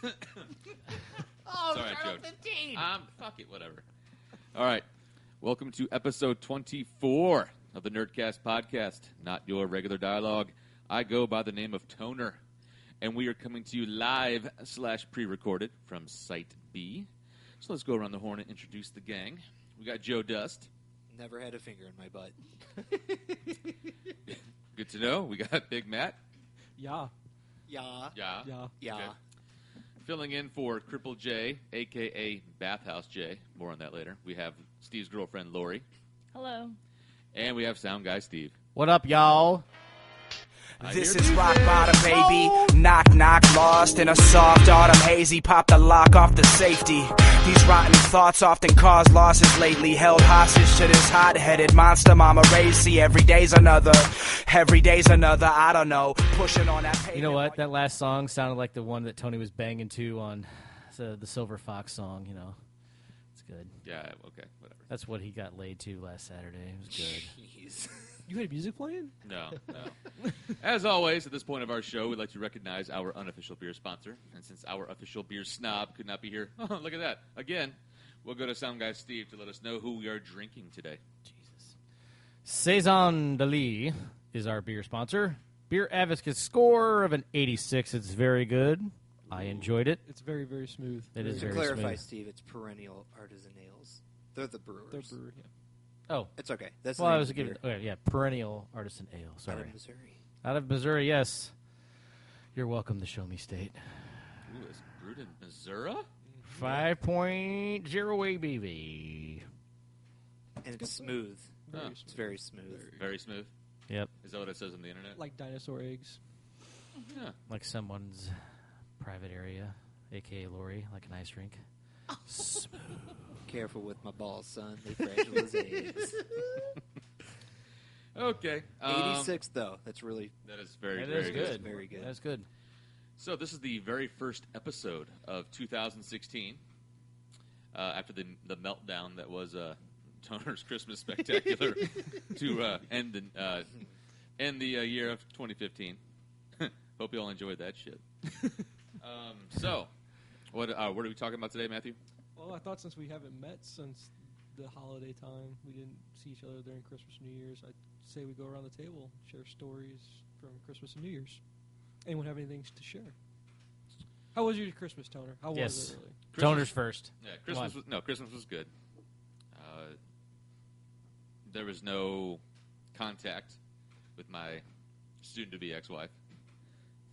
Sorry, I joked. Fuck it, whatever. All right. Welcome to episode 24 of the Nyrdcast podcast. Not your regular dialogue. I go by the name of Toner, and we are coming to you live / pre-recorded from Site B. So let's go around the horn and introduce the gang. We got Joe Dust. Never had a finger in my butt. Good to know. We got Big Matt. Yeah. Okay. Filling in for Cripple J, a.k.a. Bathhouse J. More on that later. We have Steve's girlfriend, Lori. Hello. And we have Sound Guy, Steve. What up, y'all? This is rock bottom, baby. Knock, knock, lost in a soft autumn hazy. Pop the lock off the safety. These rotten thoughts often cause losses lately. Held hostage to this hot-headed monster mama racy. Every day's another. I don't know. Pushing on that pavement. You know what? That last song sounded like the one that Tony was banging to on the Silver Fox song. You know, it's good. Yeah. Okay. Whatever. That's what he got laid to last Saturday. It was good. Jeez. You had music playing? No. As always, at this point of our show, we'd like to recognize our unofficial beer sponsor. And since our official beer snob could not be here, look at that. Again, we'll go to Sound Guy Steve to let us know who we are drinking today. Jesus. Saison de Lis is our beer sponsor. Beer Advocate score of an 86. It's very good. I enjoyed it. It's very, very smooth. It is To very clarify, smooth. Steve, it's Perennial Artisan Ales. They're the brewers. They're brewer, yeah. Oh. It's okay. That's Well, the I name was of the giving. beer. Okay, yeah, Perennial Artisan Ale. Sorry. Out of Missouri. Out of Missouri, yes. You're welcome to Show Me State. Ooh, it's brewed in Missouri? 5.0 ABV. And it's smooth. Huh. It's very smooth. Very smooth. Yep. Is that what it says on the internet? Like dinosaur eggs. Yeah. Like someone's private area, a.k.a. Lori, like an ice rink. Smooth. Careful with my balls, son. They fragile as eggs. Okay. 86, though. That's really... That is very, That very is good. Very good. That's good. So this is the very first episode of 2016. After the meltdown that was Toner's Christmas Spectacular to end the year of 2015. Hope you all enjoyed that shit. So, what are we talking about today, Matthew? Well, I thought since we haven't met since the holiday time, we didn't see each other during Christmas and New Year's, I'd say we go around the table, share stories from Christmas and New Year's. Anyone have anything to share? How was your Christmas, Toner? How was Yes. it, really? Toner's first. Yeah, Christmas was good. There was no contact with my soon-to-be ex-wife.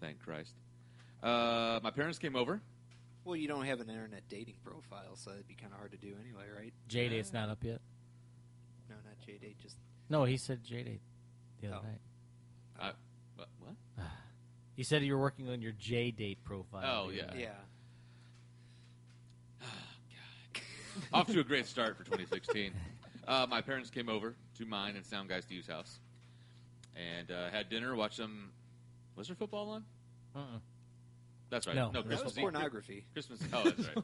Thank Christ. My parents came over. Well, you don't have an internet dating profile, so it'd be kind of hard to do anyway, right? J-Date's not up yet. No, not J-Date, just... No, he said J-Date the other Oh. night. What? He said you were working on your J-Date profile. Oh, the yeah. other night. Yeah. Off to a great start for 2016. My parents came over to mine and Sound Guy Steve's house and had dinner, watched some... Was there football on? Uh-uh. That's right. No. That Christmas was Eve. pornography. Oh, that's right.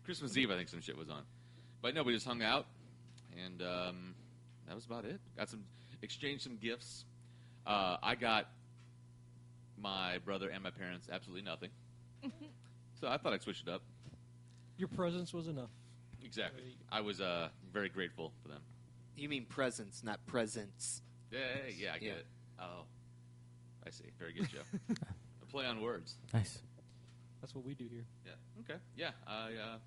Christmas Eve, I think some shit was on. But no, we just hung out, and that was about it. Exchanged some gifts. I got my brother and my parents absolutely nothing. So I thought I'd switch it up. Your presence was enough. Exactly. I was very grateful for them. You mean presents, not presents. Yeah, I get Yeah. it. Oh, I see. Very good, Joe. A play on words. Nice. That's what we do here. Yeah. Okay. Yeah.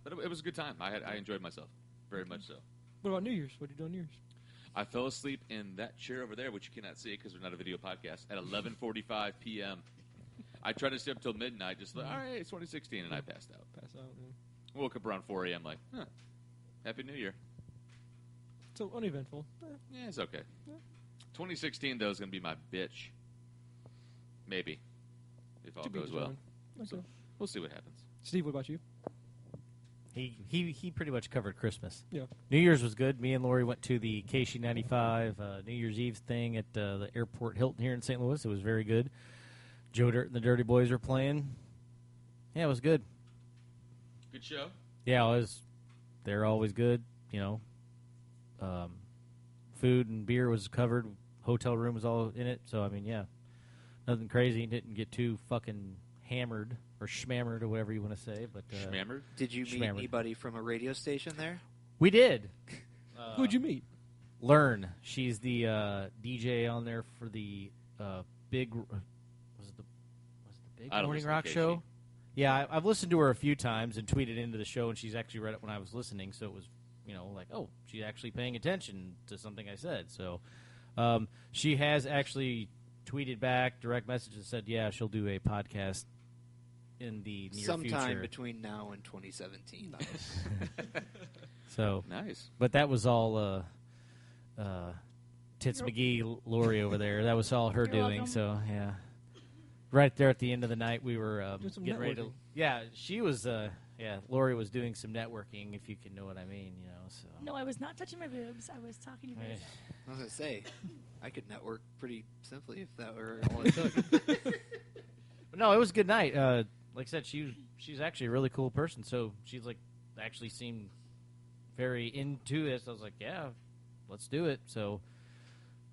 But it was a good time. I enjoyed myself very much so. What about New Year's? What did you do on New Year's? I fell asleep in that chair over there, which you cannot see because we're not a video podcast, at 11:45 p.m. I tried to stay up till midnight, just like, all right, it's 2016, and I passed out. Pass out. Yeah. Woke up around 4 a.m. like, Happy New Year. So uneventful. Yeah, it's okay. 2016, though, is going to be my bitch. Maybe. If all To be goes well. determined. Okay. So we'll see what happens. Steve, what about you? He pretty much covered Christmas. Yeah. New Year's was good. Me and Lori went to the KC-95 New Year's Eve thing at the Airport Hilton here in St. Louis. It was very good. Joe Dirt and the Dirty Boys were playing. Yeah, it was good. Good show. Yeah, they're always good, you know. Food and beer was covered. Hotel room was all in it. So, I mean, yeah. Nothing crazy. Didn't get too fucking hammered or schmammered or whatever you want to say. But Schmammered? Did you meet anybody from a radio station there? We did. Who'd you meet? Learn. She's the DJ on there for the big. Was it the big morning rock show? Yeah, I've listened to her a few times and tweeted into the show, and she's actually read it when I was listening. So it was, like, oh, she's actually paying attention to something I said. So she has actually tweeted back, direct message, and said, yeah, she'll do a podcast in the near future. Sometime between now and 2017. So nice. But that was all Tits McGee, Lori over there. That was all her doing. Welcome. So yeah, right there at the end of the night, we were getting ready to. networking. Yeah, she was. Lori was doing some networking, if you can know what I mean. So. No, I was not touching my boobs. I was talking to you guys. I was going to say, I could network pretty simply if that were all it took. But no, it was a good night. Like I said, she's actually a really cool person. So she's actually seemed very into this. I was like, yeah, let's do it. So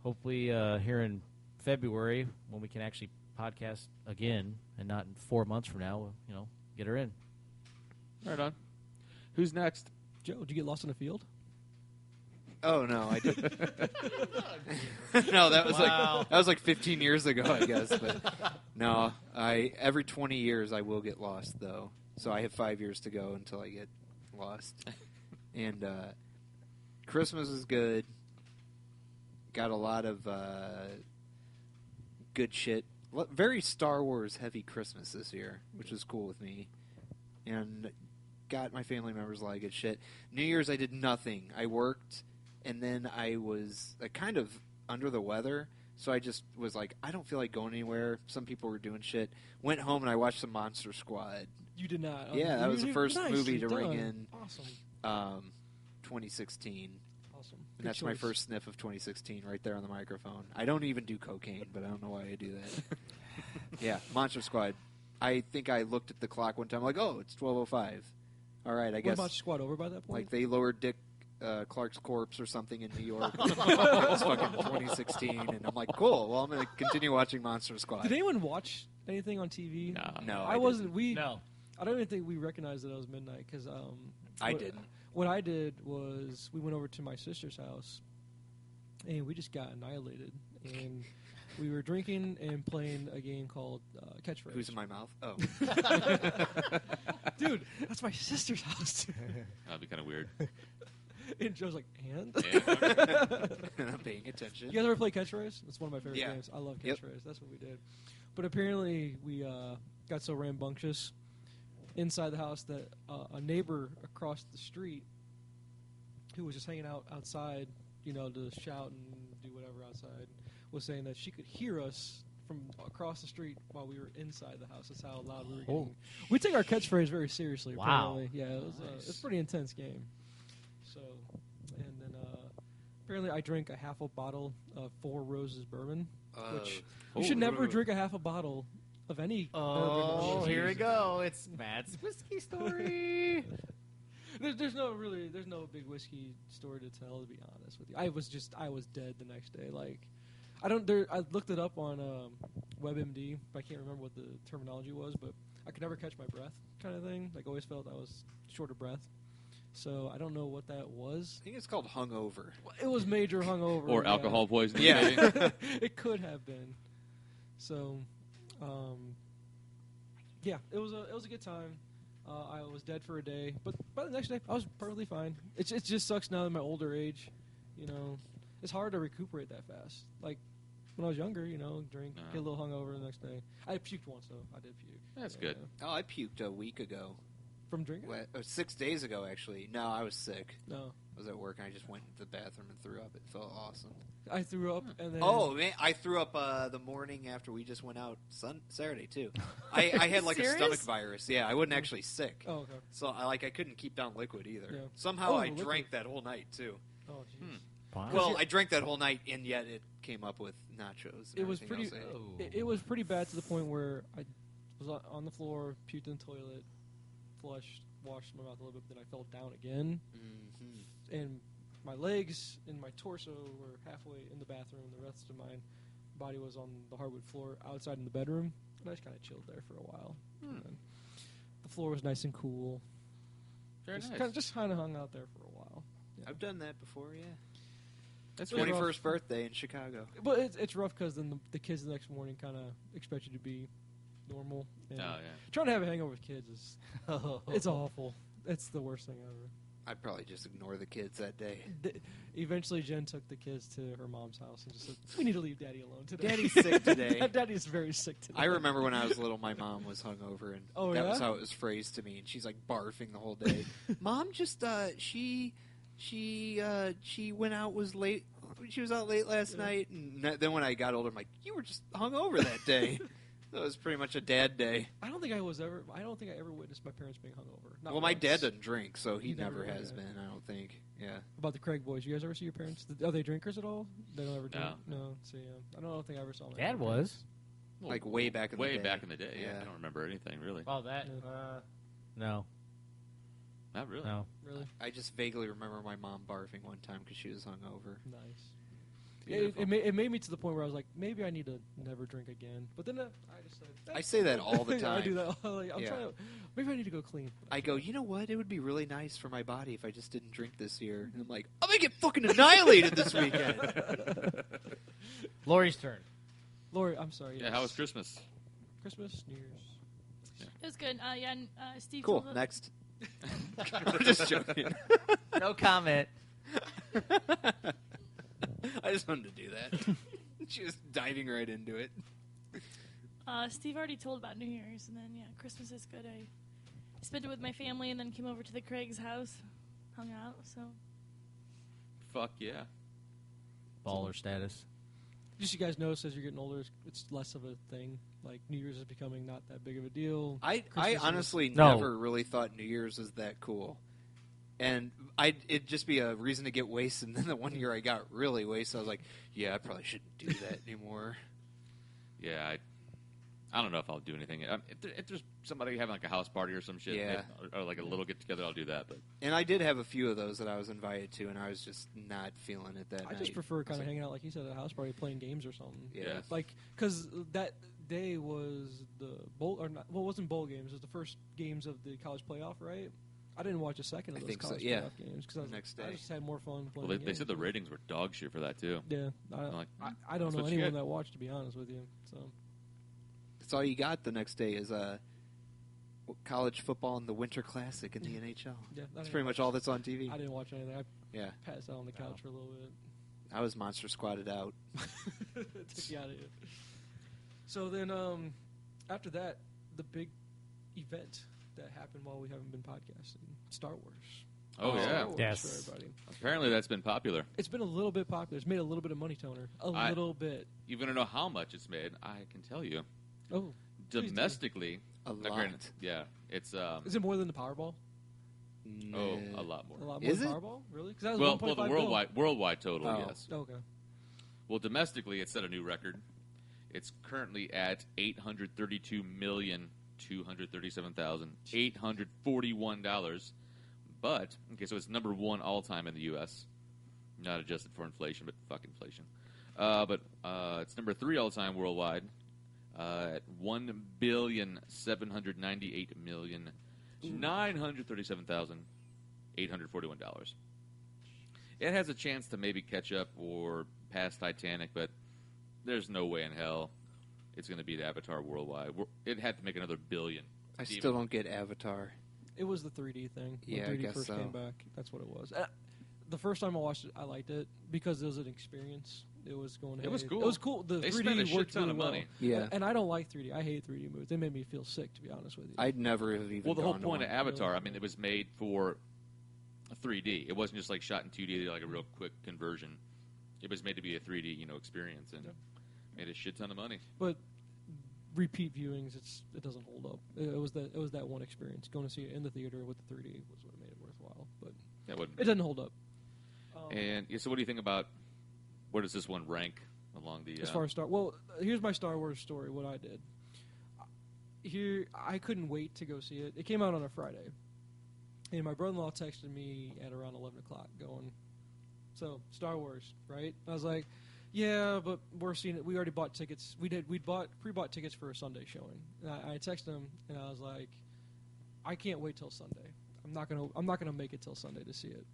hopefully here in February, when we can actually podcast again and not in 4 months from now, get her in. Right on. Who's next? Joe, did you get lost in the field? Oh no, I didn't. No, that was like 15 years ago, I guess. But no, every 20 years I will get lost though. So I have 5 years to go until I get lost. And Christmas is good. Got a lot of good shit. Very Star Wars heavy Christmas this year, which was cool with me. And got my family members a lot of good shit. New Year's I did nothing. I worked, and then I was kind of under the weather, so I just was like, I don't feel like going anywhere. Some people were doing shit. Went home and I watched some Monster Squad. You did not. Yeah, that was the first movie to ring done. in Awesome. 2016. Awesome. And that's my first sniff of 2016 right there on the microphone. I don't even do cocaine, but I don't know why I do that. Yeah, Monster Squad. I think I looked at the clock one time, like, oh, it's 12:05. All right, I guess. What about Squad over by that point? Like they lowered Dick Clark's corpse or something in New York. It was fucking 2016, and I'm like, cool. Well, I'm going to continue watching Monster Squad. Did anyone watch anything on TV? No, I wasn't. No. I don't even think we recognized that it was midnight because I didn't. What I did was we went over to my sister's house, and we just got annihilated. And we were drinking and playing a game called Catchphrase. Who's in my mouth? Oh. Dude, that's my sister's house. That'd be kind of weird. And Joe's like, and? I'm paying attention. You guys ever play Catchphrase? It's one of my favorite Yeah. games. I love Catchphrase. Yep. That's what we did. But apparently we got so rambunctious inside the house that a neighbor across the street who was just hanging out outside, to shout and do whatever outside, was saying that she could hear us from across the street while we were inside the house. That's how loud we were getting. We take our Catchphrase very seriously. Wow. Apparently. Yeah, it was a pretty intense game. So, and then apparently I drank a half a bottle of Four Roses bourbon, which you should never drink a half a bottle of any bourbon. Oh, here we go. It's Matt's whiskey story. There's no big whiskey story to tell, to be honest with you. I was dead the next day. Like, I looked it up on WebMD, but I can't remember what the terminology was. But I could never catch my breath, kind of thing. Like, always felt I was short of breath. So I don't know what that was. I think it's called hungover. It was major hungover, Or alcohol poisoning. Yeah. Maybe. It could have been. So, yeah, it was a good time. I was dead for a day, but by the next day, I was perfectly fine. It just sucks now in my older age. It's hard to recuperate that fast. Like, when I was younger, drink, get a little hungover the next day. I puked once, though. I did puke. That's good. Oh, I puked a week ago. From drinking? 6 days ago, actually. No, I was sick. No. I was at work, and I just went to the bathroom and threw up. It felt awesome. I threw up, and then... Oh, man, I threw up the morning after we just went out Saturday, too. I had, like, a stomach virus. Yeah, I wasn't actually sick. Oh, okay. So, I couldn't keep down liquid either. Yeah. Somehow I liquid. drank that whole night, too. Oh, jeez. Wow. Well, I drank that whole night, and yet it came up with nachos. And It was everything pretty... else. It was pretty bad to the point where I was on the floor, puked in the toilet, flushed, washed my mouth a little bit, then I fell down again. Mm-hmm. And my legs and my torso were halfway in the bathroom. The rest of my body was on the hardwood floor outside in the bedroom. And I just kind of chilled there for a while. And then the floor was nice and cool. Very nice. Just kind of hung out there for a while. Yeah. I've done that before, yeah. That's 21st birthday in Chicago. But it's rough because then the kids the next morning kind of expect you to be normal. And trying to have a hangover with kids is it's awful. It's the worst thing ever. I'd probably just ignore the kids that day. Eventually, Jen took the kids to her mom's house and just said, "We need to leave Daddy alone today. Daddy's sick today." Daddy's very sick today. I remember when I was little, my mom was hungover, and that was how it was phrased to me. And she's like barfing the whole day. Mom just she went out was late. She was out late last night, and then when I got older, I'm like, you were just hungover that day. That was pretty much a dad day. I don't think I ever witnessed my parents being hungover. Not well, once. my dad doesn't drink, so he never never has been. I don't think. Yeah. About the Craig boys, you guys ever see your parents? Are they drinkers at all? They don't ever drink. No. No. See, I don't think I ever saw my Dad was. Well, like way back in the day. Way back in the day, yeah. Yeah. I don't remember anything, really. Oh, that. No. Not really. No. Really I just vaguely remember my mom barfing one time because she was hungover. nice. It made me to the point where I was like, maybe I need to never drink again. But then I just said, I say that all the time. I do that. I'm Yeah. trying to. Maybe I need to go clean. I go, you know what? It would be really nice for my body if I just didn't drink this year. And I'm like, I'm going to get fucking annihilated this weekend. Lori's turn. Lori, I'm sorry. Yeah, yes. how was Christmas? Christmas, New Year's? It was good. Steve. Cool. told Next. I'm just joking. No comment. I just wanted to do that. She was diving right into it. Steve already told about New Year's, and then Christmas is good. I spent it with my family, and then came over to the Craig's house, hung out. So Fuck yeah. Baller status. Just you guys notice as you're getting older, it's less of a thing. Like New Year's is becoming not that big of a deal. I Christmas honestly No. never really thought New Year's was that cool. And it'd just be a reason to get wasted. And then the one year I got really wasted, I was like, yeah, I probably shouldn't do that anymore. Yeah, I don't know if I'll do anything. If there's somebody having like a house party or some shit, Yeah. or like a little get together, I'll do that. But And I did have a few of those that I was invited to, and I was just not feeling it that I night. just prefer kind I of was hanging out, like you said, at a house party, playing games or something. Yeah. Like, because that day was the bowl, or not, well, it wasn't bowl games. It was the first games of the college playoff, right? I didn't watch a second of I those think so, college yeah. playoff games because The next I day. just had more fun playing. well, they games. said the ratings were dog shit for that too. Yeah, Like, I don't that's know what you anyone get. that watched, to be honest with you. So That's all you got the next day is college football and the Winter Classic in the NHL. yeah, That's pretty much all that's on TV. I didn't watch anything. I Yeah. passed out on the couch for a little bit. I was Monster Squatted out. Took you out of here. So then, after that, the big event that happened while we haven't been podcasting, Star Wars. Oh, yeah. Star Wars Yes. for everybody. Apparently that's been popular. It's been a little bit popular. It's made a little bit of money, Toner. A little bit. You want to know how much it's made? I can tell you. Oh, please do. Domestically, A now lot. granted, yeah, it's Is it more than the Powerball? a lot more. A lot more Is than it? Powerball? Really? Because that was Well, 1.5 the bill. worldwide total, Oh. yes. Oh, okay. Well, domestically, it set a new record. It's currently at $832,237,841. But okay, so it's number one all time in the U.S. Not adjusted for inflation, but fuck inflation. But it's number three all time worldwide at $1,798,937,841. It has a chance to maybe catch up or pass Titanic, but there's no way in hell it's going to beat Avatar worldwide. It had to make another billion. I still don't get Avatar. It was the 3D thing. When Yeah, I 3D guess first so. came back. That's what it was. The first time I watched it, I liked it because it was an experience. It was going. It was cool. It was cool. The They 3D spent a shit worked ton really of well. money. Yeah. And I don't like 3D. I hate 3D movies. They made me feel sick, to be honest with you. I'd never have even Well, the whole gone to point one. of Avatar, I mean, it was made for 3D. It wasn't just like shot in 2D, like a real quick conversion. It was made to be a 3D, experience, and made a shit ton of money. But repeat viewings, it doesn't hold up. It was that one experience. Going to see it in the theater with the 3D was what made it worthwhile. But That wouldn't. it doesn't hold up. And yeah, so, what do you think about? Where does this one rank along the? As far as here's my Star Wars story. What I did. Here, I couldn't wait to go see it. It came out on a Friday, and my brother-in-law texted me at around 11 o'clock, going, "So Star Wars, right?" I was like, Yeah, but we're seeing it. We already bought tickets. We'd pre-bought tickets for a Sunday showing. And I texted him and I was like, I can't wait till Sunday. I'm not gonna make it till Sunday to see it.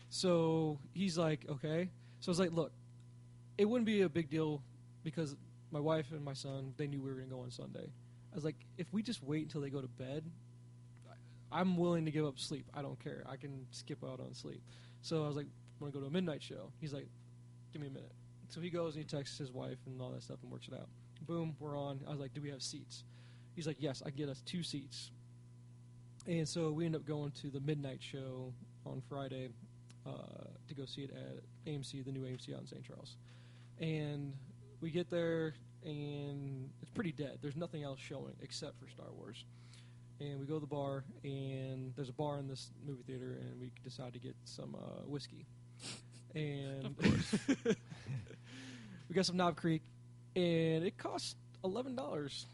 So he's like, okay. So I was like, look, it wouldn't be a big deal because my wife and my son, they knew we were gonna go on Sunday. I was like, if we just wait until they go to bed, I'm willing to give up sleep. I don't care. I can skip out on sleep. So I was like, I want to go to a midnight show. He's like, give me a minute. So he goes and he texts his wife and all that stuff and works it out. Boom, we're on. I was like, do we have seats? He's like, yes, I get us 2 seats. And so we end up going to the midnight show on Friday to go see it at AMC, the new AMC out in St. Charles. And we get there, and it's pretty dead. There's nothing else showing except for Star Wars. And we go to the bar, and there's a bar in this movie theater, and we decide to get some whiskey. And of course. we got some Knob Creek, and it cost $11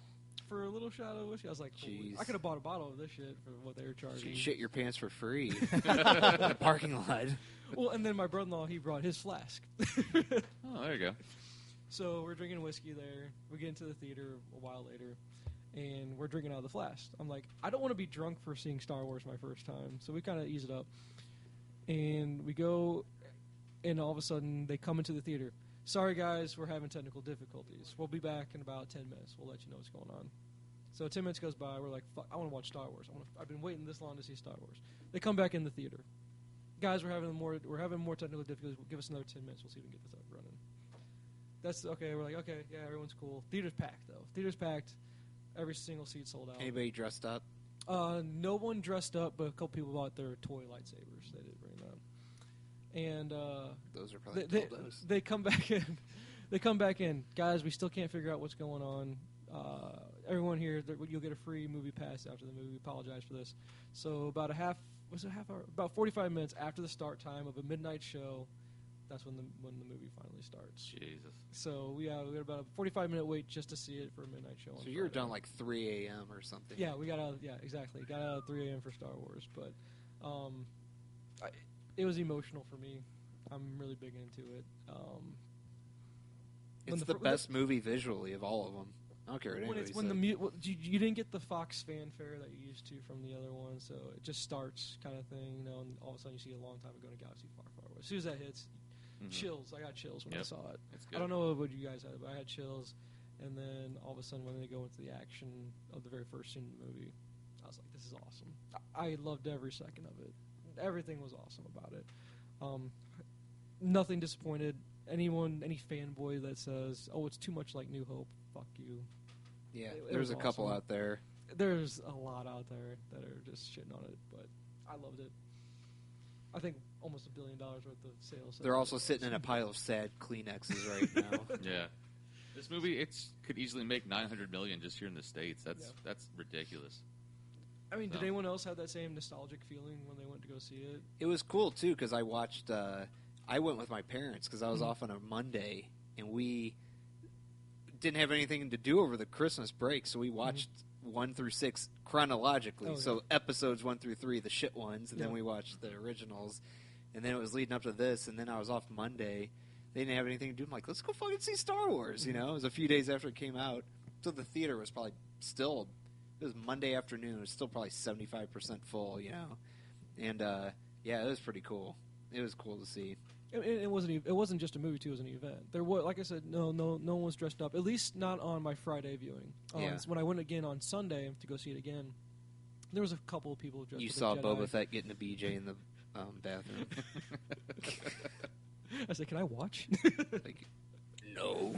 for a little shot of whiskey. I was like, jeez. I could have bought a bottle of this shit for what they were charging. You shit your pants for free in the parking lot. Well, and then my brother-in-law, he brought his flask. Oh, there you go. So we're drinking whiskey there. We get into the theater a while later, and we're drinking out of the flask. I'm like, I don't want to be drunk for seeing Star Wars my first time, so we kind of ease it up. And we go, and all of a sudden, they come into the theater. Sorry, guys, we're having technical difficulties. We'll be back in about 10 minutes. We'll let you know what's going on. So 10 minutes goes by. We're like, fuck, I want to watch Star Wars. I've been waiting this long to see Star Wars. They come back in the theater. Guys, we're having more technical difficulties. Give us another 10 minutes. We'll see if we can get this up running. That's okay. We're like, okay, yeah, everyone's cool. Theater's packed, though. Theater's packed. Every single seat sold out. Anybody dressed up? No one dressed up, but a couple people bought their toy lightsabers. They did bring them. And those are probably they come back in. They come back in. Guys, we still can't figure out what's going on. Everyone here, you'll get a free movie pass after the movie. We apologize for this. So about half hour? About 45 minutes after the start time of a midnight show, that's when the movie finally starts. Jesus. So we had about a 45-minute wait just to see it for a midnight show. So you were done like 3 a.m. or something. Yeah, we got out. Yeah, exactly. Got out at 3 a.m. for Star Wars, but it was emotional for me. I'm really big into it. It's the best movie visually of all of them. I don't care what anybody says. You didn't get the Fox fanfare that you used to from the other one, so it just starts kind of thing, and all of a sudden you see a long time ago in a galaxy far, far away. As soon as that hits, chills. I got chills when I saw it. I don't know what you guys had, but I had chills. And then all of a sudden, when they go into the action of the very first scene of the movie, I was like, "This is awesome." I loved every second of it. Everything was awesome about it. Nothing disappointed. Any fanboy that says, "Oh, it's too much like New Hope," fuck you. Yeah, there's a couple out there. There's a lot out there that are just shitting on it, but I loved it. I think almost $1 billion worth of sales. They're also sitting in a pile of sad Kleenexes right now. Yeah, this movie could easily make $900 million just here in the States. That's ridiculous. I mean, did anyone else have that same nostalgic feeling when they went to go see it? It was cool too because I watched. I went with my parents because I was off on a Monday and we didn't have anything to do over the Christmas break, so we watched 1 through 6 chronologically. Oh, yeah. So episodes 1 through 3, the shit ones, and then we watched the originals. And then it was leading up to this, and then I was off Monday. They didn't have anything to do. I'm like, let's go fucking see Star Wars. You know, it was a few days after it came out, so the theater was probably still. It was Monday afternoon. It was still probably 75% full. You know, and yeah, it was pretty cool. It was cool to see. It wasn't just a movie too. It was an event. There was, like I said, no one was dressed up. At least not on my Friday viewing. When I went again on Sunday to go see it again, there was a couple of people dressed. You up saw as Jedi. Boba Fett getting a BJ in the bathroom. I said, "Can I watch?" Like, no.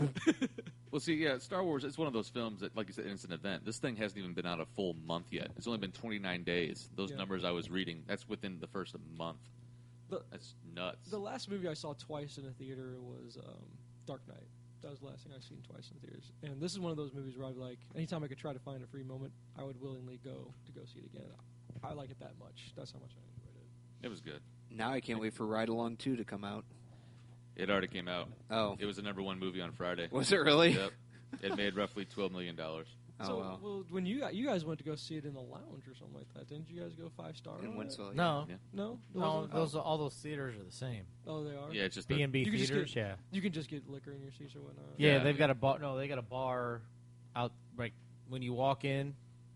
Well, see, yeah, Star Wars, it's one of those films that, like you said, it's an event. This thing hasn't even been out a full month yet. It's only been 29 days. Those numbers I was reading, that's within the first month. That's nuts. The last movie I saw twice in a theater was Dark Knight. That was the last thing I've seen twice in theaters. And this is one of those movies where I'd like, anytime I could try to find a free moment, I would willingly go to see it again. I like it that much. That's how much I enjoyed it. It was good. Now I can't wait for Ride Along 2 to come out. It already came out. Oh. It was the #1 movie on Friday. Was it really? Yep. It made roughly $12 million. Oh, well, when you guys went to go see it in the lounge or something like that, didn't you guys go 5-star? In Winsville. No. Yeah. No? No, all those theaters are the same. Oh, they are? Yeah, it's just B&B You can just theaters, get- You can just get liquor in your seats or whatnot. Yeah, they've got a bar. No, they got a bar out. Like when you walk in,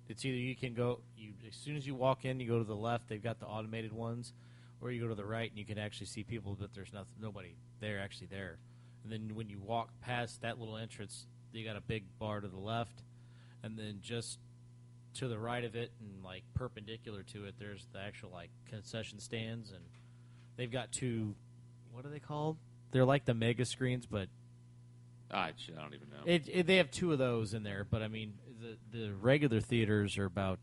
it's either you can go. As soon as you walk in, you go to the left. They've got the automated ones, or you go to the right and you can actually see people, but there's nobody there actually there. And then when you walk past that little entrance, they got a big bar to the left, and then just to the right of it and like perpendicular to it, there's the actual like concession stands, and they've got two. What are they called? They're like the mega screens, but I don't even know. They have two of those in there, but I mean, the regular theaters are about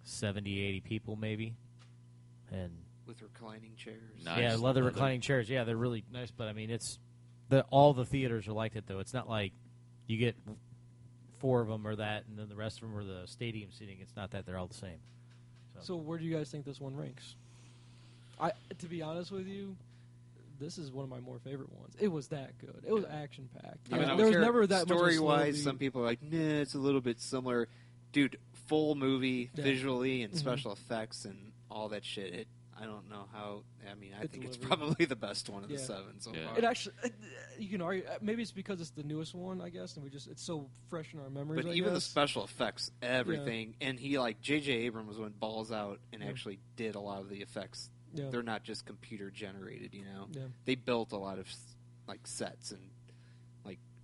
70, 80 people maybe, and With reclining chairs. Nice. yeah, leather reclining chairs. Yeah, they're really nice, but I mean, all the theaters are like that though. It's not like you get 4 of them or that, and then the rest of them are the stadium seating. It's not that; they're all the same. So where do you guys think this one ranks? To be honest with you, this is one of my more favorite ones. It was that good. It was action packed. I mean, there was never that much story-wise. Some people are like, "Nah, it's a little bit similar." Dude, full movie visually and special effects and all that shit. I don't know how. I mean, I think it's probably the best one of the 7 so far. It actually, you can argue. Maybe it's because it's the newest one, I guess, and it's so fresh in our memories. But even the special effects, everything, and he J.J. Abrams went balls out and actually did a lot of the effects. Yeah. They're not just computer generated, you know. Yeah. They built a lot of sets and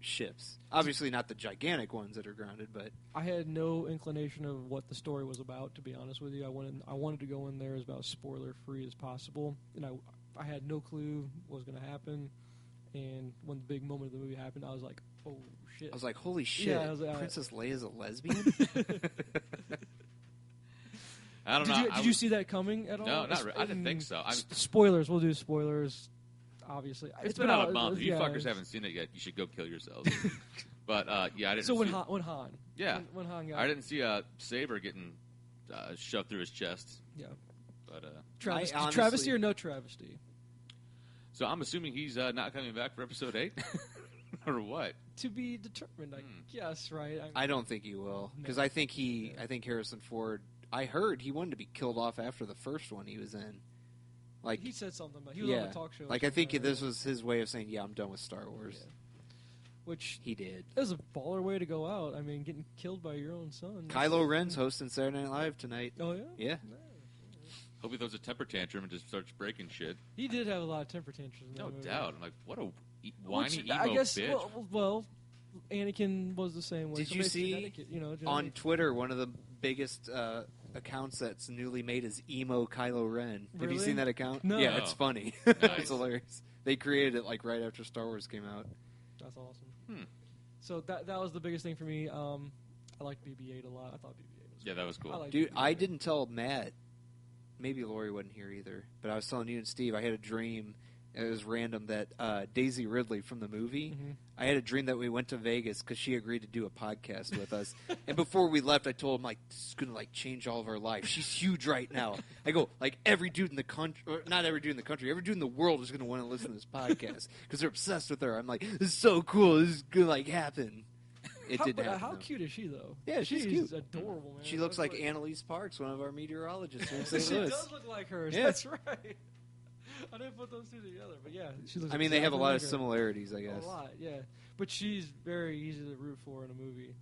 ships. Obviously, not the gigantic ones that are grounded, but I had no inclination of what the story was about. To be honest with you, I wanted to go in there as about spoiler free as possible, and I had no clue what was going to happen. And when the big moment of the movie happened, I was like, "Oh shit!" I was like, "Holy shit! Yeah, I was like, Princess Leia's a lesbian." I don't know. Did you see that coming at all? No, not really. I didn't think so. Spoilers. We'll do spoilers. Obviously, it's been out a month. If you fuckers haven't seen it yet, you should go kill yourselves. But yeah, I didn't. So when Han, yeah, when Han got, I didn't see a saber getting shoved through his chest. Yeah, but travesty or no travesty. So I'm assuming he's not coming back for episode 8, or what? To be determined, I guess. Right? I don't think he will, because I think Harrison Ford. I heard he wanted to be killed off after the first one he was in. Like he said something about he was on a talk show. Like I think this was his way of saying, "Yeah, I'm done with Star Wars." Yeah. Which he did. It was a baller way to go out. I mean, getting killed by your own son. Kylo Ren's hosting Saturday Night Live tonight. Oh yeah. Yeah. Hope he throws a temper tantrum and just starts breaking shit. He did have a lot of temper tantrums. No doubt. I'm like, what a whiny emo I guess, bitch. Well, Anakin was the same way. Did you see on Twitter one of the biggest accounts that's newly made is emo Kylo Ren? Really? Have you seen that account? No. Yeah, it's funny. Nice. It's hilarious. They created it right after Star Wars came out. That's awesome. So that was the biggest thing for me. I liked BB-8 a lot. I thought BB-8 was that was cool. Dude, I didn't tell Matt. Maybe Lori wasn't here either, but I was telling you and Steve, I had a dream. It was random that Daisy Ridley from the movie, I had a dream that we went to Vegas because she agreed to do a podcast with us. And before we left, I told him, this is going to, change all of our lives. She's huge right now. I go, every dude in the country, or not every dude in the country, every dude in the world is going to want to listen to this podcast because they're obsessed with her. I'm like, this is so cool. This is going to happen. It didn't happen. How cute is she, though? Yeah, she's cute. Adorable, man. She looks like Annalise Parks, one of our meteorologists here in St. She Louis. does look like her. Yeah. That's right. I didn't put those two together, but yeah, she looks. They have a lot of similarities, I guess. A lot, yeah. But she's very easy to root for in a movie.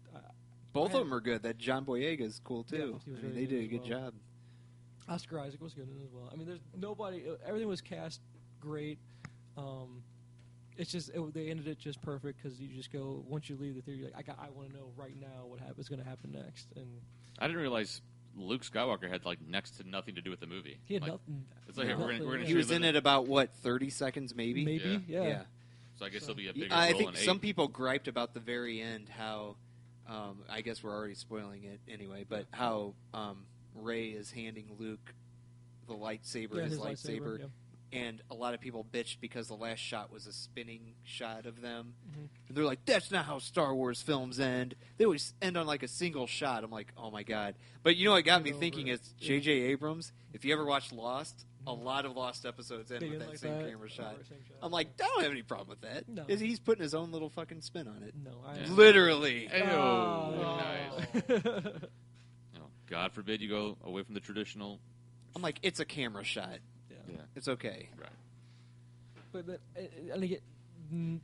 Both of them are good. That John Boyega is cool too. Yeah, they did a good job. Oscar Isaac was good in it as well. There's nobody. Everything was cast great. It's just they ended it just perfect because you just go once you leave the theater, you're like, I want to know right now what is going to happen next. And I didn't realize Luke Skywalker had next to nothing to do with the movie. He had nothing. It's like we're gonna. He was in it about 30 seconds, maybe. Maybe, yeah. So I guess he'll be a bigger I role think in some 8. people griped about the very end how. I guess we're already spoiling it anyway, but how Rey is handing Luke the lightsaber, his lightsaber, and a lot of people bitched because the last shot was a spinning shot of them. Mm-hmm. And they're like, that's not how Star Wars films end. They always end on like a single shot. I'm like, oh my God. But you know what got me thinking is J.J. Abrams, if you ever watched Lost, a lot of Lost episodes end with that same camera shot. I'm like, I don't have any problem with that. No. He's putting his own little fucking spin on it. No, literally. Nice. Oh, God forbid you go away from the traditional. I'm like, it's a camera shot. Yeah. It's okay. Right. But then, and again,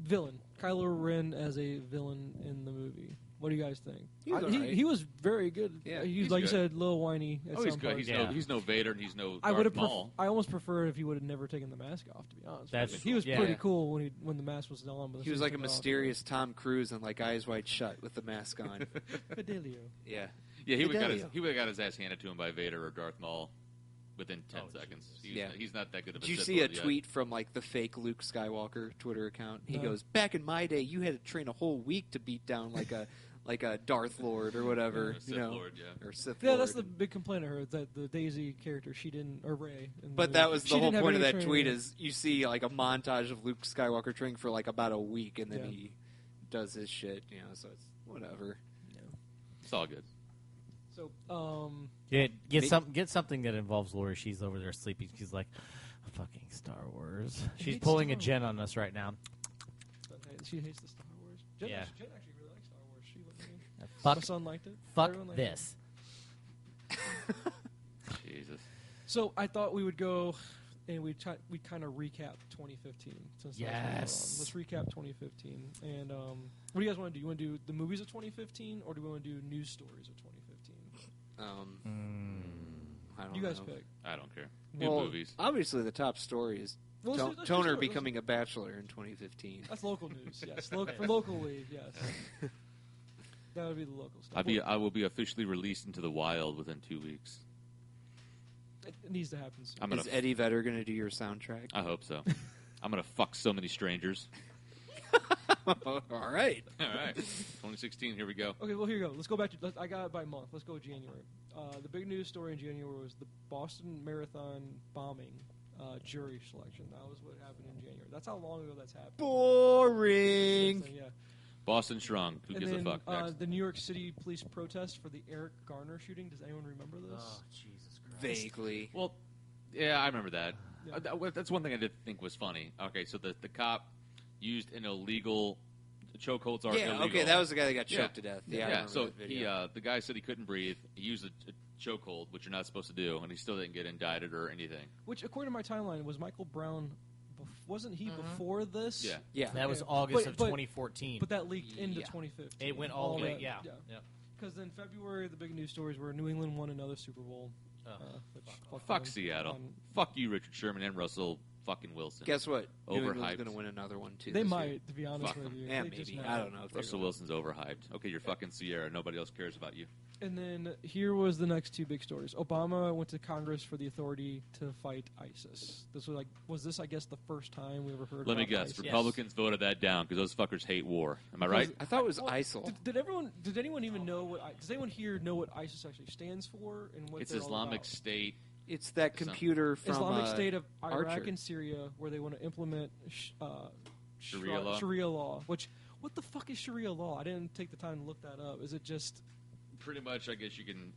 villain. Kylo Ren as a villain in the movie. What do you guys think? He was very good. Yeah, he's like good. You said, a little whiny. He's good. He's no Vader and he's no Darth Maul. I almost prefer if he would have never taken the mask off. To be honest, he was pretty cool when the mask was on. But he was like a mysterious Tom Cruise and like Eyes Wide Shut with the mask on. Fidelio. Yeah. Yeah, he would have got his ass handed to him by Vader or Darth Maul within 10 seconds. He's not that good of a Sith Did you see a Lord tweet from like the fake Luke Skywalker Twitter account? He goes, back in my day, you had to train a whole week to beat down like a Darth Lord or whatever. Sith Lord, or Sith Lord. Lord. That's the big complaint I heard, that the Daisy character, she didn't, or Rey. But that was the whole point of that tweet is you see like a montage of Luke Skywalker training for like about a week and then he does his shit, so it's whatever. Yeah. It's all good. So, get something that involves Lori. She's over there sleeping. She's like, fucking Star Wars. She's pulling a Jen on us right now. She hates the Star Wars. Jen actually really likes Star Wars. She wouldn't me. My son liked it. Fuck this. Jesus. So I thought we would go and we'd kind of recap 2015. Since let's recap 2015. And what do you guys want to do? You want to do the movies of 2015, or do we want to do news stories of 2015? I don't you guys know. Pick. I don't care. New movies. Obviously, the top story is Toner becoming a bachelor in 2015. That's local news. Yes, for locally, yes. That would be the local stuff. I will be officially released into the wild within 2 weeks. It needs to happen soon. Is Eddie Vedder going to do your soundtrack? I hope so. I'm going to fuck so many strangers. All right. 2016, here we go. Okay, well, here you go. Let's go back to... I got it by month. Let's go January. The big news story in January was the Boston Marathon bombing jury selection. That was what happened in January. That's how long ago that's happened. Boring. Yeah. Boston Shrunk. Who gives a fuck? Next. The New York City police protest for the Eric Garner shooting. Does anyone remember this? Oh, Jesus Christ. Vaguely. Well, yeah, I remember that. Yeah. That's one thing I did think was funny. Okay, so the cop used an illegal... Chokeholds are illegal. Okay, that was the guy that got choked to death. Yeah. So the guy said he couldn't breathe. He used a chokehold, which you're not supposed to do, and he still didn't get indicted or anything. Which, according to my timeline, was Michael Brown. Wasn't he before this? Yeah. That was August of 2014. But that leaked into 2015. It went all the way. Yeah. Because then February, the big news stories were New England won another Super Bowl. Fuck Seattle. Fuck you, Richard Sherman and Russell fucking Wilson. Guess what? New England's Overhyped. going to win another one, too. They might, to be honest with you. Yeah, maybe. I don't know. Russell Wilson's overhyped. Okay, you're fucking Sierra. Nobody else cares about you. And then here was the next two big stories. Obama went to Congress for the authority to fight ISIS. This was this, I guess, the first time we ever heard Let about me guess. ISIS? Republicans voted that down because those fuckers hate war. Am I right? I thought it was ISIL. Did anyone even know what... Does anyone here know what ISIS actually stands for? And what It's they're all Islamic about? State. It's that computer from Islamic State of Iraq Archer. and Syria, where they want to implement Sharia law? Sharia law. Which, what the fuck is Sharia law? I didn't take the time to look that up. Is it just... Pretty much, I guess you can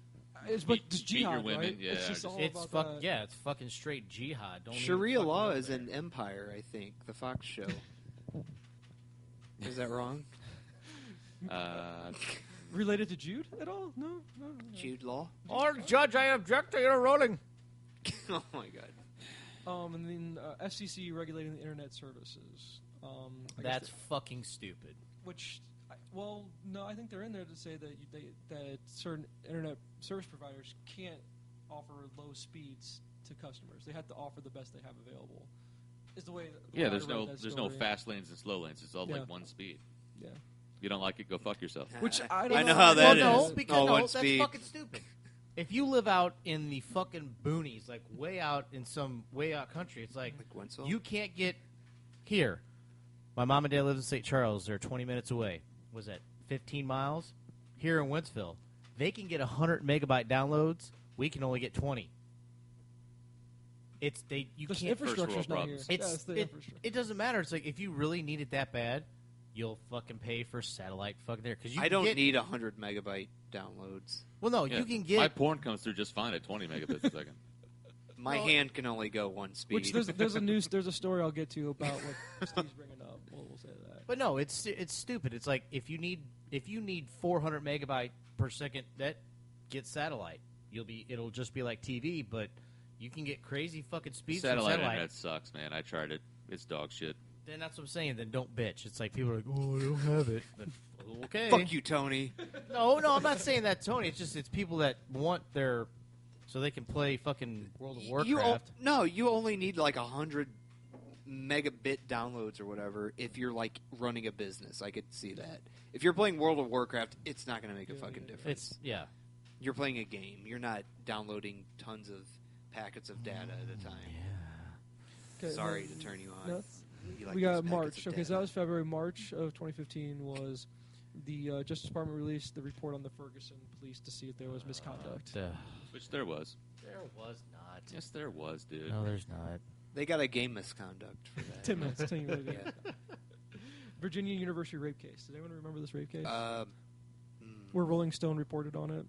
It's beat jihad, your women. right? Yeah, It's just all It's about that. it's fucking straight jihad. Don't Sharia even law fucking is go an empire, I think. The Fox show. Is that wrong? Related to Jude at all? No. Jude Law? Oh, Judge, I object to your ruling. Oh, my God. And then FCC regulating the internet services. That's fucking stupid. Which, no, I think they're in there to say that that certain internet service providers can't offer low speeds to customers. They have to offer the best they have available. Is the way. there's no fast lanes and slow lanes. It's all like one speed. Yeah. You don't like it? Go fuck yourself. Which I know how that is. No, because one that's speed. fucking stupid. If you live out in the fucking boonies, like way out in some way out country, it's like Wentzville? you can't get here. My mom and dad live in St. Charles. They're 20 minutes away. Was that 15 miles? Here in Wentzville, they can get 100 megabyte downloads. We can only get 20. You The can't. infrastructure's not here. It's the infrastructure. it doesn't matter. It's like if you really need it that bad, you'll fucking pay for satellite fucking there because I don't need 100 megabyte downloads. Well, no, Yeah. you can get. My porn comes through just fine at 20 megabits a second. My hand can only go one speed. Which there's a story I'll get to about what Steve's bringing up. We'll say that. But no, it's stupid. It's like if you need 400 megabyte per second, that gets satellite. It'll just be like TV, but you can get crazy fucking speeds from Satellite satellite. internet sucks, man. I tried it. It's dog shit. Then that's what I'm saying. Then don't bitch. It's like people are like, oh, I don't have it. Then, okay. Fuck you, Tony. No, I'm not saying that, Tony. It's people that want their so they can play fucking World of Warcraft. You only need like 100 megabit downloads or whatever if you're like running a business. I could see that. If you're playing World of Warcraft, it's not going to make a fucking difference. You're playing a game. You're not downloading tons of packets of data at a time. Okay, Sorry to turn you on. No, You like we got these packets March. of Okay, so data. that was February. March of 2015 was the Justice Department released the report on the Ferguson police to see if there was misconduct. Which there was. There was not. Yes, there was, dude. No, there's not. They got a game misconduct for that. 10 minutes. 10 minutes. Yeah. Virginia University rape case. Does anyone remember this rape case? Mm, Where Rolling Stone reported on it.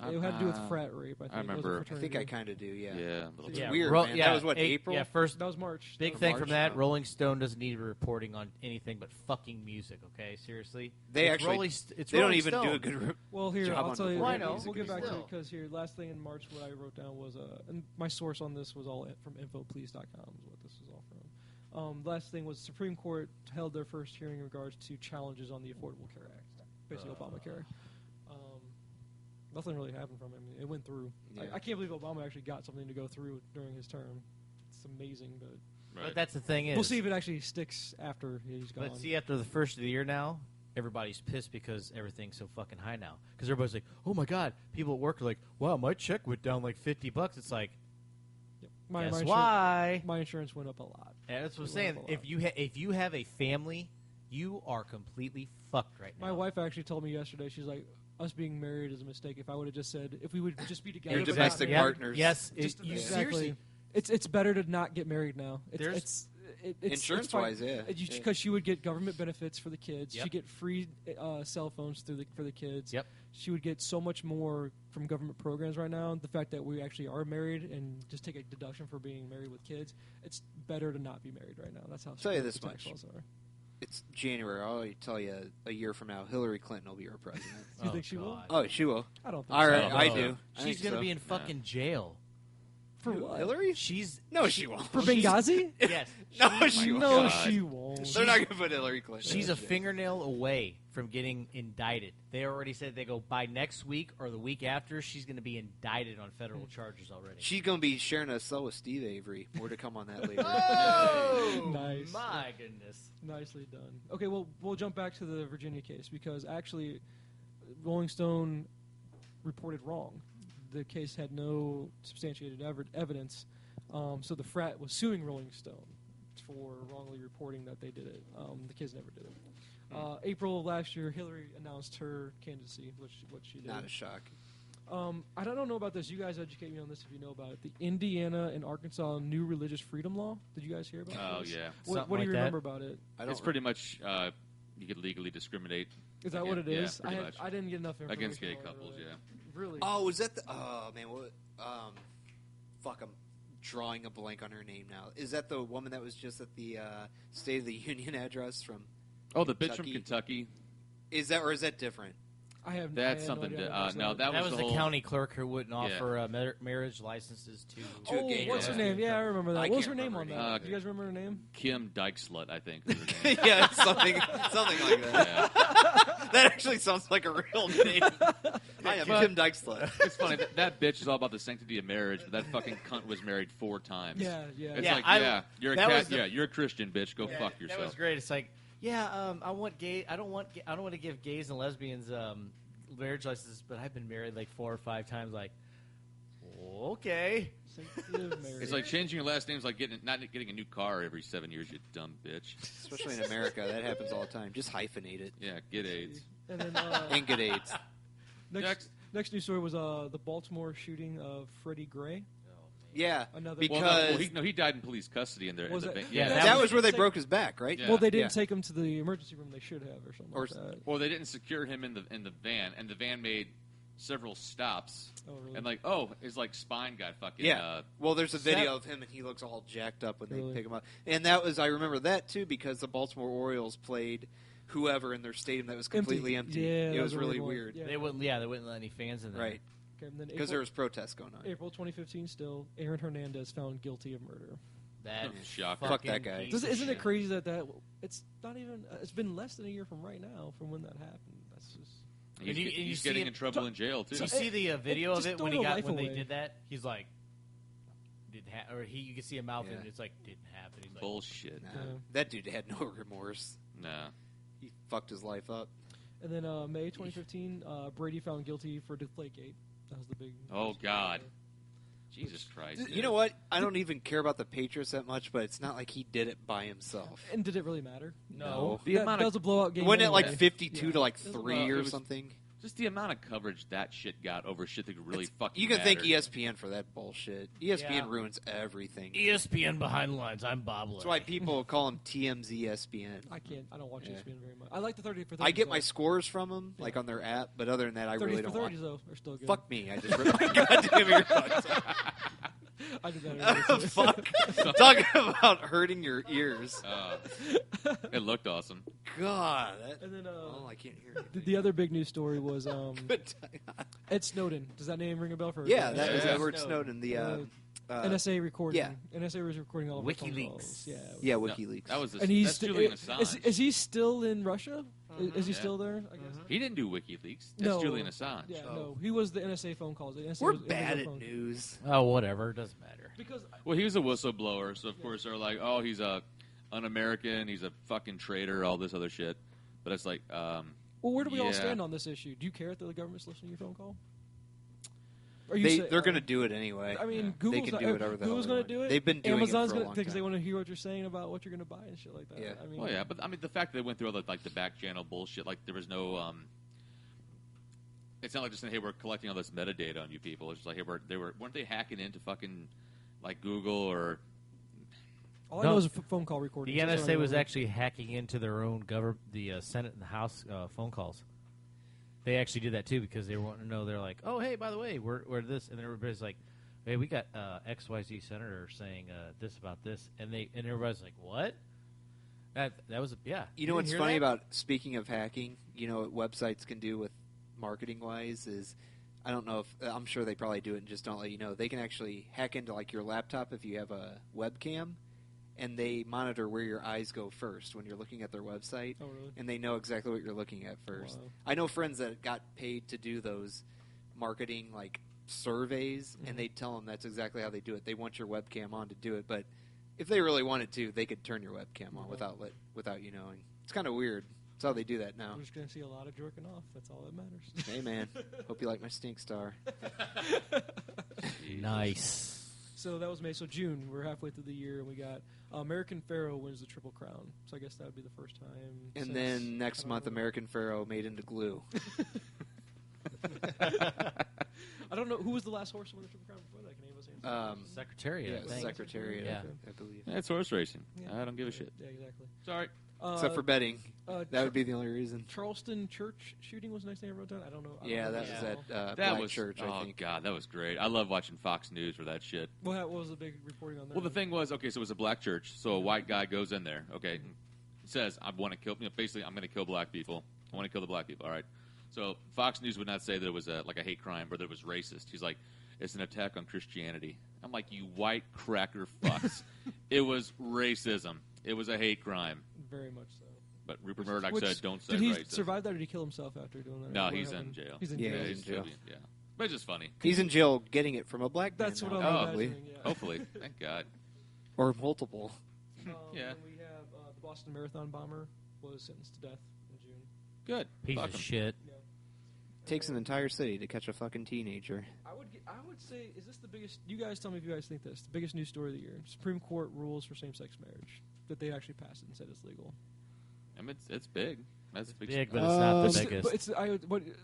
It had to do with frat rape. I think. I remember. I think I kind of do, yeah. Yeah, a little It's bit. weird, man. That was what, April? Yeah, first That was March. big That was thing March. from that. Rolling Stone doesn't need reporting on anything but fucking music. Okay, seriously. They It's actually, it's they don't Rolling even Stone. do a good Well, here, job I'll on tell you. Well, I know. We'll get back to Still. it because here, last thing in March, what I wrote down was, and my source on this was all from infoplease.com is what this is all from. Last thing was Supreme Court held their first hearing in regards to challenges on the Affordable Care Act, basically Obamacare. Nothing really happened from it. I mean, it went through. Yeah. I can't believe Obama actually got something to go through during his term. It's amazing, but Right. But that's the thing is, we'll see if it actually sticks after he's gone. But see, after the first of the year now, everybody's pissed because everything's so fucking high now. Because everybody's like, "Oh my god!" People at work are like, "Wow, my check went down like $50." It's like, Yep. guess why? My insurance went up a lot. And that's what I'm It saying. went up a If you have a family, you are completely fucked right now. My wife actually told me yesterday, she's like, us being married is a mistake. If I would have just said, if we would just be together. Your but not domestic married, partners. Yes, Just seriously. exactly. It's better to not get married now. It's Insurance-wise, yeah. Because she would get government benefits for the kids. Yep. She'd get free cell phones for the kids. Yep. She would get so much more from government programs right now. The fact that we actually are married and just take a deduction for being married with kids, it's better to not be married right now. That's how I'll tell you strict this the tax much. laws are. It's January. I'll tell you a year from now, Hillary Clinton will be our president. Do you think she will? God. Oh, she will. I don't think All so. right, I so. do. I She's think gonna so. be in fucking jail. For what? Hillary? She's No, she won't. For Benghazi? yes. No, she won't. No, God. she won't. They're not going to put Hillary Clinton. She's in a jail. fingernail away from getting indicted. They already said they go by next week or the week after. She's going to be indicted on federal charges already. She's going to be sharing a cell with Steve Avery. More to come on that later. Oh, Nice. my goodness. Nicely done. Okay, well, we'll jump back to the Virginia case because actually, Rolling Stone reported wrong. The case had no substantiated evidence, so the frat was suing Rolling Stone for wrongly reporting that they did it. The kids never did it. April of last year, Hillary announced her candidacy, what she did. Not a shock. I don't know about this. You guys educate me on this if you know about it. The Indiana and Arkansas new religious freedom law. Did you guys hear about Oh, this? yeah. What do Something you like that. remember about it? I don't It's pretty much you could legally discriminate Is that what it Yeah, is? pretty much. I didn't get enough information. against gay on it, couples, really. yeah. Really? Oh, was that the... Oh, man. What? Fuck, I'm drawing a blank on her name now. Is that the woman that was just at the State of the Union address from... Oh, the bitch from Kentucky. Is that, or is that different? I have. That's I had something No idea to- how much no, that That was was the the whole- county clerk who wouldn't Yeah. offer marriage licenses to... To a Oh, gay what's her guy. name? Yeah, I remember that. I What was can't her name on remember that? her Do you guys remember her name? Kim Dykeslut, I think. Was her name. Yeah, something like that. Yeah. That actually sounds like a real name. Hi, I'm But- Kim Dykeslut. It's funny. That bitch is all about the sanctity of marriage, but that fucking cunt was married 4 times. Yeah, yeah. It's Yeah, like, you're a that was cat. the- Yeah, you're a Christian, bitch. Go Yeah, fuck yourself. That was great. It's like, yeah, I want gay. I don't want to give gays and lesbians marriage licenses, but I've been married like 4 or 5 times. Like, okay. It's like changing your last name is like not getting a new car every 7 years, you dumb bitch. Especially in America, that happens all the time. Just hyphenate it. Yeah, get AIDS. And then And get AIDS. next news story was the Baltimore shooting of Freddie Gray. Yeah, Another because he died in police custody in the Was it- van. Yeah, that was where they broke his back, right? Yeah. Well, they didn't take him to the emergency room. They should have, or something Or like that. Or they didn't secure him in the van, and the van made several stops. Oh, really? And his spine got fucking. Yeah. Well, there's a video of him, and he looks all jacked up when they pick him up. And I remember that too because the Baltimore Orioles played whoever in their stadium that was completely empty. Yeah, it that was really one. weird, Yeah. They wouldn't let any fans in there. right? Okay, and then Because there was protests going on. April 2015. Still, Aaron Hernandez found guilty of murder. That Shocker. Fuck that guy. Isn't it crazy that it's not even? It's been less than a year from right now from when that happened. That's just. He's getting in trouble in jail too. Did you see the video of Just it when throwing a life they away. did that? He's like, you can see a mouth and it's like didn't happen. He's like, Bullshit. Nah, Yeah. that dude had no remorse. Nah. He fucked his life up. And then May 2015, Brady found guilty for Deflategate. That was the big. Oh God. Jesus Christ. You know what? I don't even care about the Patriots that much, but it's not like he did it by himself. And did it really matter? No. The amount that of was a blowout game. Wasn't it like anyway. 52 to like It was 3 it or was- something? Just the amount of coverage that shit got over shit that really fucking You can thank mattered. ESPN for that bullshit. ESPN Yeah. ruins everything. ESPN behind the lines. I'm Bob Lilly. That's why people call him TMZ ESPN. I can't. I don't watch Yeah. ESPN very much. I like the 30 for 30. I get my scores from them, like on their app, but other than that, I 30 really for don't watch. 30s though are still good. Fuck me! I just ripped my goddamn earbuds. I did that. Fuck! Talking about hurting your ears. It looked awesome. God. And then Oh, I can't hear you. the other big news story was Good time. Ed Snowden. Does that name ring a bell for? Yeah, that was Yeah. Edward Snowden. The NSA recording. yeah. NSA was recording all of our phone WikiLeaks. calls. Yeah. yeah, No, WikiLeaks. that was And he's that's sti- Julian Assange. is he still in Russia? Is he Yeah. still there? I guess. He didn't do WikiLeaks. That's No. Julian Assange. Yeah, Oh. no, he was the NSA phone calls. The NSA We're was, it was bad a at phone. news. Oh, whatever. It doesn't matter. Because Well, he was a whistleblower, so of course they're like, "Oh, he's a un-American. He's a fucking traitor. All this other shit." But it's like, well, where do we all Yeah. stand on this issue? Do you care if the government's listening to your phone call? Or you say- They're going to do it anyway. I mean, Yeah. Google's They can not- do whatever the hell Google's they going want. to do it. They've been doing Amazon's it for a gonna, long because they time. want to hear what you're saying about what you're going to buy and shit like that. Yeah. I mean, well, yeah. But I mean, the fact that they went through all the back channel bullshit, like there was no. It's not like just saying, "Hey, we're collecting all this metadata on you people." It's just like, "Hey, weren't they hacking into fucking like Google or?" all I No. know is a phone call recording. The That's all I NSA was know. actually hacking into their own the Senate and the House phone calls. They actually did that too because they wanted to know. They're like, "Oh, hey, by the way, we're this," and everybody's like, "Hey, we got XYZ senator saying this about this," and everybody's like, "What?" That was yeah. You know what's didn't hear funny that? about, speaking of hacking, you know what websites can do with marketing-wise is, I don't know if, I'm sure they probably do it and just don't let you know, they can actually hack into like your laptop if you have a webcam, and they monitor where your eyes go first when you're looking at their website, Oh, really? and they know exactly what you're looking at first. Wow. I know friends that got paid to do those marketing like surveys, and they tell them that's exactly how they do it. They want your webcam on to do it, but if they really wanted to, they could turn your webcam on without you knowing. It's kind of weird. That's how they do that now. We're just going to see a lot of jerking off. That's all that matters. Hey man, hope you like my stink star. Nice. So that was May. So June, we're halfway through the year, and we got American Pharaoh wins the Triple Crown. So I guess that would be the first time. And since- then next I don't month, know. American Pharaoh made into glue. I don't know who was the last horse to win the Triple Crown before that. Can anybody answer? Secretariat. Yeah, I think. Secretariat, Yeah. I believe. Yeah, it's horse racing. Yeah. I don't give a shit. Yeah, exactly. Sorry. Except for betting, uh, that would be the only reason. Charleston church shooting was the next thing I wrote down. I don't know. I don't Yeah, know that what was it at That Black was Church, oh I think. god, that was great. I love watching Fox News for that shit. What was the big reporting on that? Well, the thing was, okay, so it was a black church. So a white guy goes in there, okay, says, "I want to kill." Basically, I'm going to kill black people. I want to kill the black people. All right. So Fox News would not say that it was like a hate crime or that it was racist. He's like, "It's an attack on Christianity." I'm like, "You white cracker fucks!" It was racism. It was a hate crime. Very much so. But Rupert Murdoch Which- said, "Don't say Did he racist." survive that, or did he kill himself after doing that? No, What he's in happened? jail. He's in Yeah, jail. he's in jail. Yeah, but it's just funny. He's in jail getting it from a black man That's now, what I'm probably. imagining. Yeah. Hopefully, thank God. Or multiple. Yeah. And we have the Boston Marathon bomber was sentenced to death in June. Good. Piece Fuck of 'em. shit. Yeah. Takes an entire city to catch a fucking teenager. I would say, is this the biggest? You guys tell me if you guys think this. The biggest news story of the year: Supreme Court rules for same-sex marriage, that they actually passed it and said it's legal. I mean, it's big. That's a big. Big, but it's not the But biggest.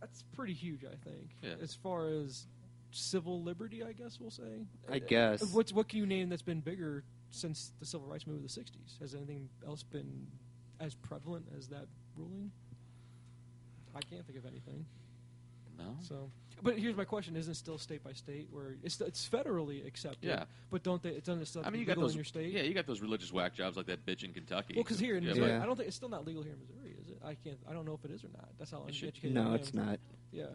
that's pretty huge, I think. Yeah. As far as civil liberty, I guess we'll say. I guess. What can you name that's been bigger since the civil rights movement of the 60s? Has anything else been as prevalent as that ruling? I can't think of anything. No. So, but here's my question: isn't it still state by state, where it's federally accepted? Yeah. But don't they? It's still I mean, you got those in your state. Yeah, you got those religious whack jobs like that bitch in Kentucky. Well, because here in Yeah, Missouri, but- I don't think it's still not legal here in Missouri, is it? I don't know if it is or not. That's how uneducated I No, am. it's not. Yeah,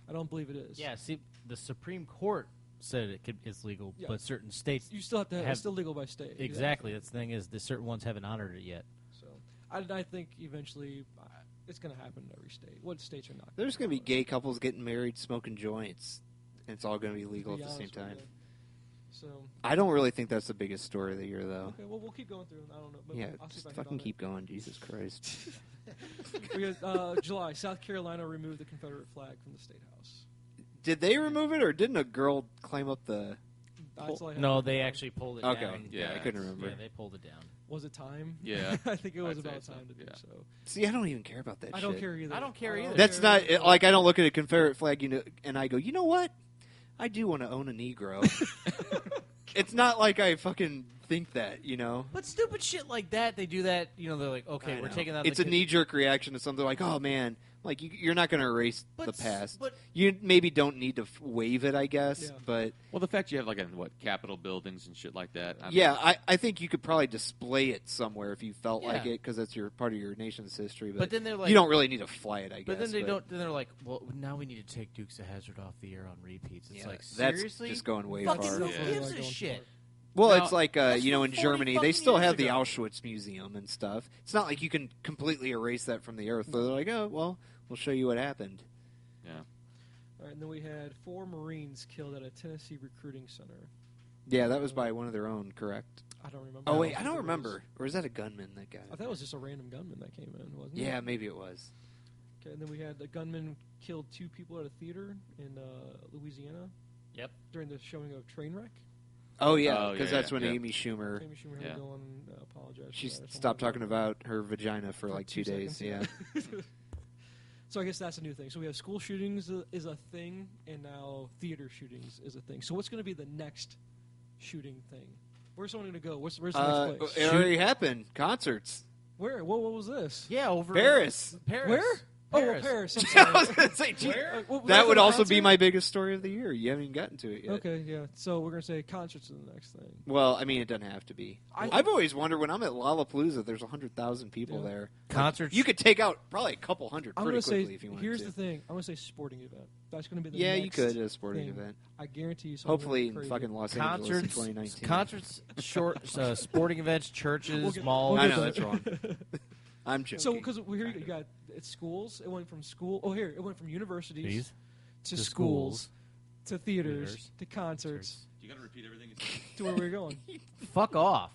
I don't believe it is. Yeah, see, the Supreme Court said it's legal, Yeah. but certain states You still have to. have It's still legal by state. exactly. That's the thing is, the certain ones haven't honored it yet. So, I think eventually it's going to happen in every state. What states are not? There's going to be gay couples getting married, smoking joints. And it's all going to be legal at the same time. So, I don't really think that's the biggest story of the year, though. okay, well, we'll keep going through. I don't know. But Yeah, I'll see just if I hit fucking on keep going, Jesus Christ. it. We got July. South Carolina removed the Confederate flag from the State House. Did they remove it, or didn't a girl climb up the... That's all I have. No, they actually pulled it Okay, down. yeah, I couldn't remember. Yeah, they pulled it down. Was it time? Yeah. I think it was I'd say about so, time to do yeah. so. See, I don't even care about that I shit. don't care either. I don't care either. That's not... Like, I don't look at a Confederate flag, and I go, you know what? I do want to own a Negro. It's not like I fucking think that, But stupid shit like that, they do that. They're like, okay, I we're know. taking that. It's a knee-jerk reaction to something like, oh, man. Like, you're not going to erase the But- past. but- You maybe don't need to waive it, I guess. Yeah. But, Well, the fact you have Capitol buildings and shit like that. I mean, yeah, I think you could probably display it somewhere if you felt like Yeah. it, because that's part of your nation's history. But then they're like, you don't really need to fly it, I guess. But then they don't. Then they're like, well, now we need to take Dukes of Hazzard off the air on repeats. It's Yeah, like, that's seriously, just going way fucking far. who Yeah. gives Yeah. a shit? Well, Now, it's like, that's in from 40 Germany, they fucking still years have the ago. Auschwitz Museum and stuff. It's not like you can completely erase that from the earth. So they're like, oh, well, we'll show you what happened. Yeah. All right, and then we had 4 Marines killed at a Tennessee recruiting center. Yeah, that was by one of their own, correct? I don't remember. Oh, wait, I think don't it was. remember. Or is that a gunman that got I thought it was just a random gunman that came in, wasn't it? Yeah, maybe it was. Okay, and then we had a gunman killed 2 people at a theater in Louisiana. Yep. During the showing of Trainwreck. Oh, yeah, Oh, because yeah, that's when yeah. Amy Schumer, Amy Schumer Yeah. had to go on and apologize. she for that or something stopped like talking that. about her vagina for like 2 days. seconds, Yeah. So I guess that's a new thing. So we have school shootings is a thing, and now theater shootings is a thing. So what's going to be the next shooting thing? Where's someone going to go? Where's the next place? It already happened. Concerts. Where? What was this? Yeah, over Paris. Paris. Where? Oh, well, Paris. Paris. I'm I was sorry. going to say, gee, Where? Was that would a also be concert? my biggest story of the year. You haven't even gotten to it yet. Okay, yeah. So we're going to say concerts is the next thing. Well, I mean, it doesn't have to be. I've always wondered when I'm at Lollapalooza, there's 100,000 people Yeah. there. Concerts. You could take out probably a couple hundred I'm pretty going to quickly say, if you wanted here's to. the thing. I'm going to say sporting event. That's going to be the Yeah, next you could at a sporting thing. event. I guarantee you something Hopefully in crazy. fucking Los Angeles in concerts, 2019. concerts, short sporting events, churches, We'll get- malls. we'll I get know, there. that's wrong. I'm joking. So, because here you got it's schools. It went from school. Oh, here it went from universities These? to To schools, schools. to theaters, Theaters. to concerts, You got to repeat everything. to where we're going. Fuck off.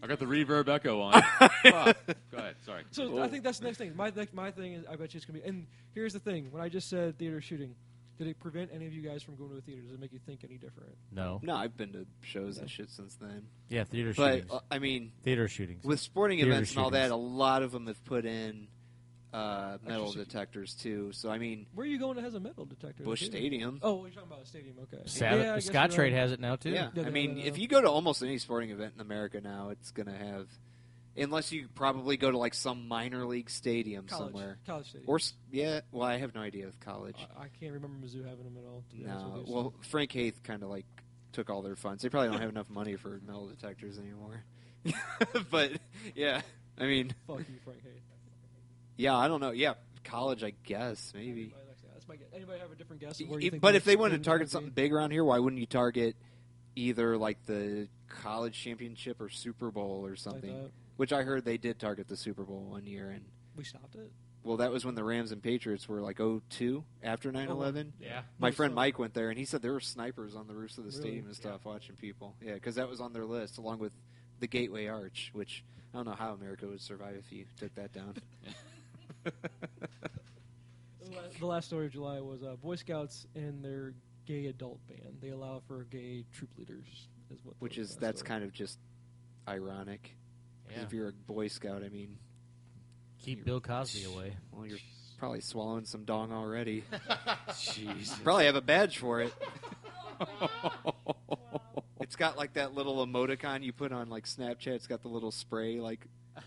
I got the reverb echo on. Fuck. Go ahead. Sorry. So I think that's the next thing. My thing is, I bet you it's gonna be. And here's the thing: when I just said theater shooting, did it prevent any of you guys from going to a theater? Does it make you think any different? No. No, I've been to shows and shit since then. Yeah, theater But, shootings. I mean, Theater shootings. with sporting Theater events and all that, shootings. a lot of them have put in metal Actually, detectors, too. So, I mean, Where are you going that has a metal detector? Busch The theater? Stadium. Oh, you're talking about a stadium. Okay. Sabbath, Yeah, I guess Scottrade you're right. has it now too. Yeah, Yeah, I mean, no. if you go to almost any sporting event in America now, it's going to have... Unless you probably go to, like, some minor league stadium College, somewhere. college stadium. Or, yeah, well, I have no idea with college. I can't remember Mizzou having them at all. To be honest No, with you, well, Frank Haith kind of, like, took all their funds. They probably don't have enough money for metal detectors anymore. But, yeah, I mean, Fuck you, Frank Hayes. yeah, I don't know. Yeah, college, I guess, maybe. That's my guess. Anybody have a different guess? Of where you think But the if they next wanted to thing target might something be? big around here, why wouldn't you target either, like, the college championship or Super Bowl or something? that. Which I heard they did target the Super Bowl one year, and We stopped it. well, that was when the Rams and Patriots were like 0-2 after 9/11. Yeah. My No, friend so- Mike went there, and he said there were snipers on the roofs of the Really? stadium and stuff watching people. Yeah, because that was on their list, along with the Gateway Arch, which I don't know how America would survive if you took that down. The last story of July was Boy Scouts and their gay adult ban. They allow for gay troop leaders, is what. Which is that's kind of just ironic. 'Cause Yeah. if you're a Boy Scout, I mean, Keep Bill Cosby away. well, you're Probably swallowing some dong already. Jeez. Probably have a badge for it. It's got like that little emoticon you put on like Snapchat. It's got the little spray like. I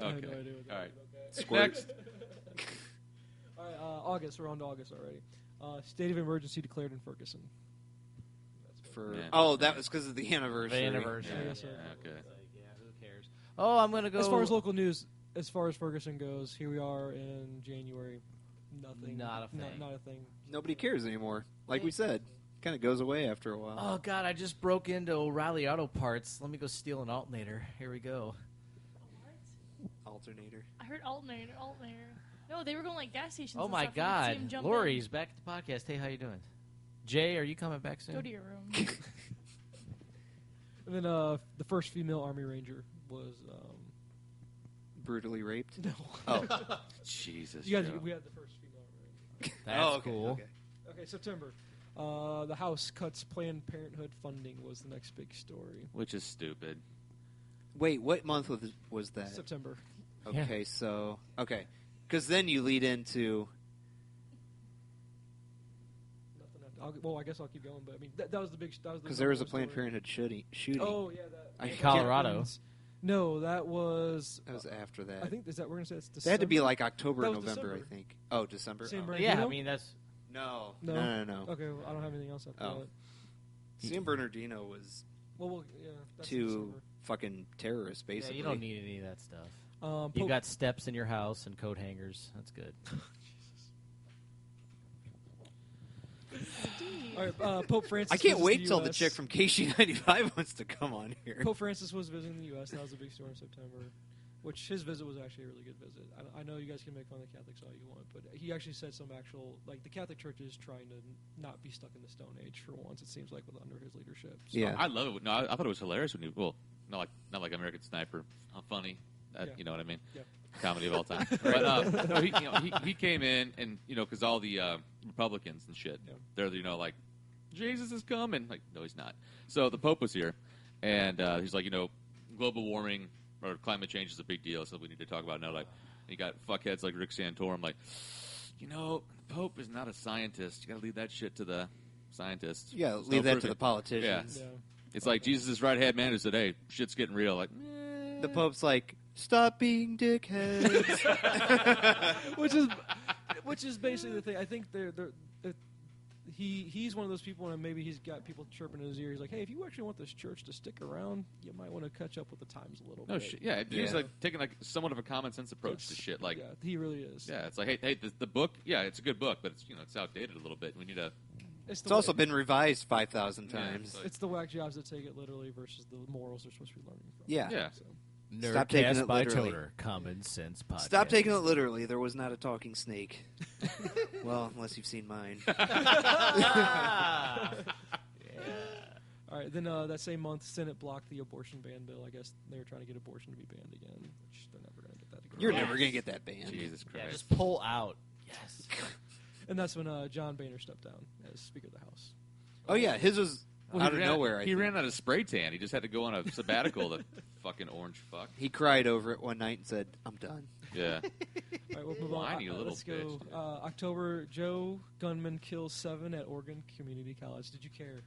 have Okay. no idea what that All right. is. Squirt. Next. All right, August. We're on to August already. State of emergency declared in Ferguson. For Yeah. that was because of the anniversary. The anniversary. Yeah, I guess so. Okay. Yeah, who cares? Oh, I'm gonna go. As far as local news, as far as Ferguson goes, here we are in January. Nothing. Not a thing. Not a thing. Nobody cares anymore. Like we said, kind of goes away after a while. Oh God, I just broke into O'Reilly Auto Parts. Let me go steal an alternator. Here we go. Alternator. I heard alternator. No, they were going like gas stations. Oh and my stuff. You could see 'em God, jump Lori's back at the podcast. Hey, how you doing? Jay, are you coming back in. soon? Go to your room. And then the first female Army Ranger was Brutally raped. no. Oh. Jesus. You guys, Joe. we had the first female Army Ranger. That's okay, cool. Okay. Okay, September. The House cuts Planned Parenthood funding was the next big story. Which is stupid. Wait, what month was that? September. Okay, so because then you lead into Nothing after. I guess I'll keep going, but I mean that was the big. because there was a number Planned one story. Parenthood shooting. Oh yeah, that. In Colorado. No, that was. That was after that. I think we're gonna say it's December. That had to be like October, That was November, December. I think. Oh, December. San Oh. Bernardino? Yeah, I mean that's No. No? No. Okay, well, I don't have anything else after Oh. that. San Bernardino was Well, yeah, that's two December. fucking terrorists, yeah, basically. you don't need any of that stuff. Pope, You got steps in your house and coat hangers. That's good. All right, Pope Francis. I can't visits wait till the US. chick from KC95 wants to come on here. Pope Francis was visiting the U.S. That was a big story in September. Which his visit was actually a really good visit. I know you guys can make fun of the Catholics all you want, but he actually said some actual the Catholic Church is trying to not be stuck in the Stone Age for once. It seems like under his leadership. So, Yeah. I love it. No, I thought it was hilarious when you. Well, not like American Sniper. How funny. Yeah. You know what I mean? Yeah. Comedy of all time. But no, he came in and because all the Republicans and shit, Yeah. they're like, Jesus is coming. Like, no, he's not. So the Pope was here, and he's like, global warming or climate change is a big deal. So we need to talk about it now. Like, you got fuckheads like Rick Santorum. Like, the Pope is not a scientist. You got to leave that shit to the scientists. Yeah, There's leave no that to the freaking- politicians. Yeah. It's like Jesus' right hand man who said, "Hey, shit's getting real." Like, The Pope's like, stop being dickheads. which is basically the thing. I think he's one of those people, and maybe he's got people chirping in his ear. He's like, hey, if you actually want this church to stick around, you might want to catch up with the times a little no bit. shit. Yeah, he's Yeah. like taking like somewhat of a common sense approach to shit. Like, yeah, he really is. yeah, it's like, hey, the book. Yeah, it's a good book, but it's it's outdated a little bit. We need to. It's also been revised 5,000 times. Yeah, It's the whack jobs that take it literally versus the morals they're supposed to be learning from. Yeah. Yeah. So. Stop taking Nerdcast it by literally. Toner, Common Sense Podcast. Stop taking it literally. There was not a talking snake. Well, unless you've seen mine. All right, then that same month, Senate blocked the abortion ban bill. I guess they were trying to get abortion to be banned again, which they're never going to get that to go. You're through. never going to get that banned. Jesus Yeah, Christ. just pull out. Yes. And that's when John Boehner stepped down as Speaker of the House. Oh, yeah. His was Well, out of nowhere, I he think. ran out of spray tan. He just had to go on a sabbatical. The fucking orange fuck. He cried over it one night and said, I'm done. Yeah. All right, we'll move Whiny on. little Let's go. bitch. October, Joe gunman kills 7 at Oregon Community College. Did you care?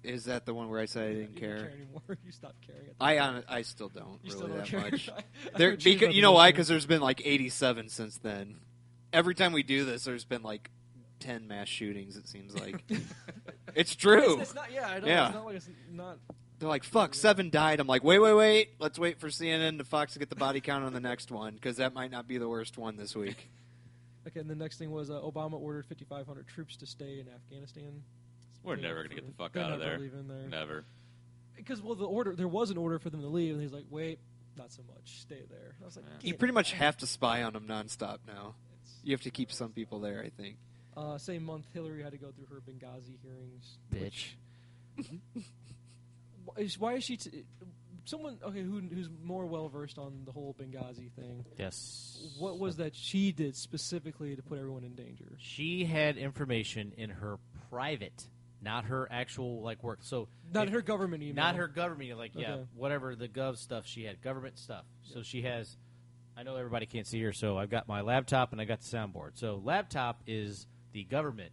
Is that the one where I said I didn't You care? don't care anymore. You stopped caring. At I still don't you really still don't that care. much. I There, haven't changed because, my you know why? position. Because there's been like 87 since then. Every time we do this, there's been like 10 mass shootings, it seems like. It's true. It's not. Yeah, I know. Yeah. It's not like it's not. They're like, fuck, 7 died. I'm like, wait. Let's wait for CNN to Fox to get the body count on the next one, because that might not be the worst one this week. Okay, and the next thing was Obama ordered 5,500 troops to stay in Afghanistan. We're never going to get the fuck They're out of never there. leaving there. Never. Because there was an order for them to leave, and he's like, wait, not so much. Stay there. I was like, Yeah. You pretty much have to spy on them nonstop now. You have to keep some people there, I think. Same month, Hillary had to go through her Benghazi hearings. Bitch. Why is she? Someone who's more well versed on the whole Benghazi thing. Yes. What was that she did specifically to put everyone in danger? She had information in her private, not her actual work. So Not her government email. not her government, Okay. whatever the gov stuff she had, government stuff. So she has I know everybody can't see here, so I've got my laptop and I got the soundboard. So laptop is the government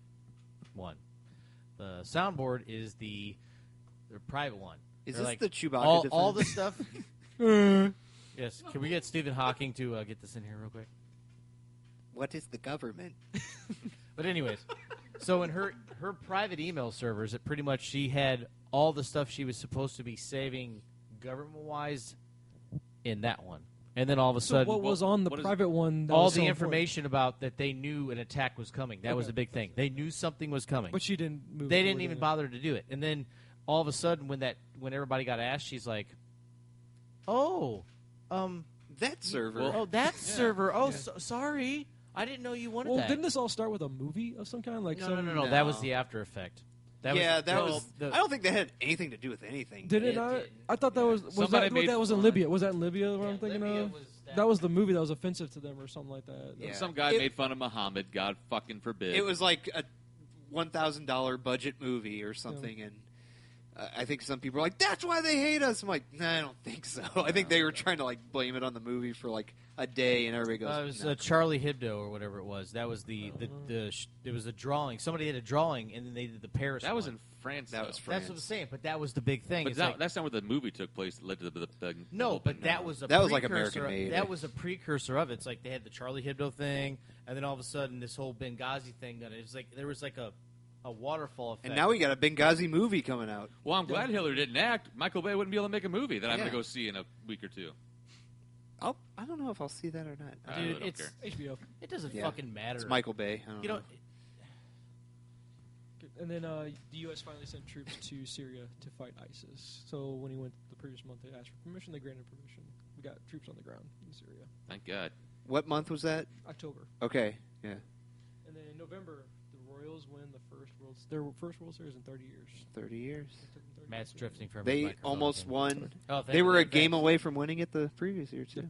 one. The soundboard is the private one. Is They're this like the Chewbacca defense? all the stuff? Yes. Can we get Stephen Hawking to get this in here real quick? What is the government? But anyways, so in her private email servers, it pretty much she had all the stuff she was supposed to be saving government-wise in that one. And then all of a So sudden, what was on the private one? That all was the so information about that they knew an attack was coming. That was Okay. a big thing. They knew something was coming. But she didn't move. They didn't forward even in it. bother to do it. And then all of a sudden, when everybody got asked, she's like, "Oh, That server. oh, that server. Oh, sorry, I didn't know you wanted Well, that." didn't this all start with a movie of some kind? Like no, some, no. That was the after effect. That was I don't think that had anything to do with anything. Did it not? I thought that was Somebody that made that was in fun. Libya. Was that in Libya? What I'm thinking Libya of? was That was the movie that was offensive to them or something like that. Yeah. Some guy made fun of Muhammad. God fucking forbid. It was like a $1,000 budget movie or something, and I think some people are like, "That's why they hate us." I'm like, "Nah, I don't think so." I think they were trying to like blame it on the movie for like a day, and everybody goes, it was "No." Charlie Hebdo or whatever it was. That was it was a drawing. Somebody had a drawing, and then they did the Paris. that was one. in France. That though. was France. That's what I'm saying. But that was the big thing. But It's that's not where the movie took place. That led to the no, but that was a That was like precursor- American-made. That was a precursor of it. It's like they had the Charlie Hebdo thing, and then all of a sudden this whole Benghazi thing done. It's like there was like a waterfall effect. And now we got a Benghazi movie coming out. Well, I'm glad Hillary didn't act. Michael Bay wouldn't be able to make a movie that I'm Yeah. going to go see in a week or two. I don't know if I'll see that or not. I Dude, really don't it's care. HBO. it doesn't Yeah. fucking matter. It's Michael Bay. I don't You know. know, And then the U.S. finally sent troops to Syria to fight ISIS. So when he went the previous month, they asked for permission. They granted permission. We got troops on the ground in Syria. Thank God. What month was that? October. Okay, yeah. And then in November, the Royals win their first World Series in 30 years. 30 years. It took them 30 Matt's years. drifting from his They microphone almost again. won. Oh, thank They you. were a Thanks. game away from winning it the previous year, too.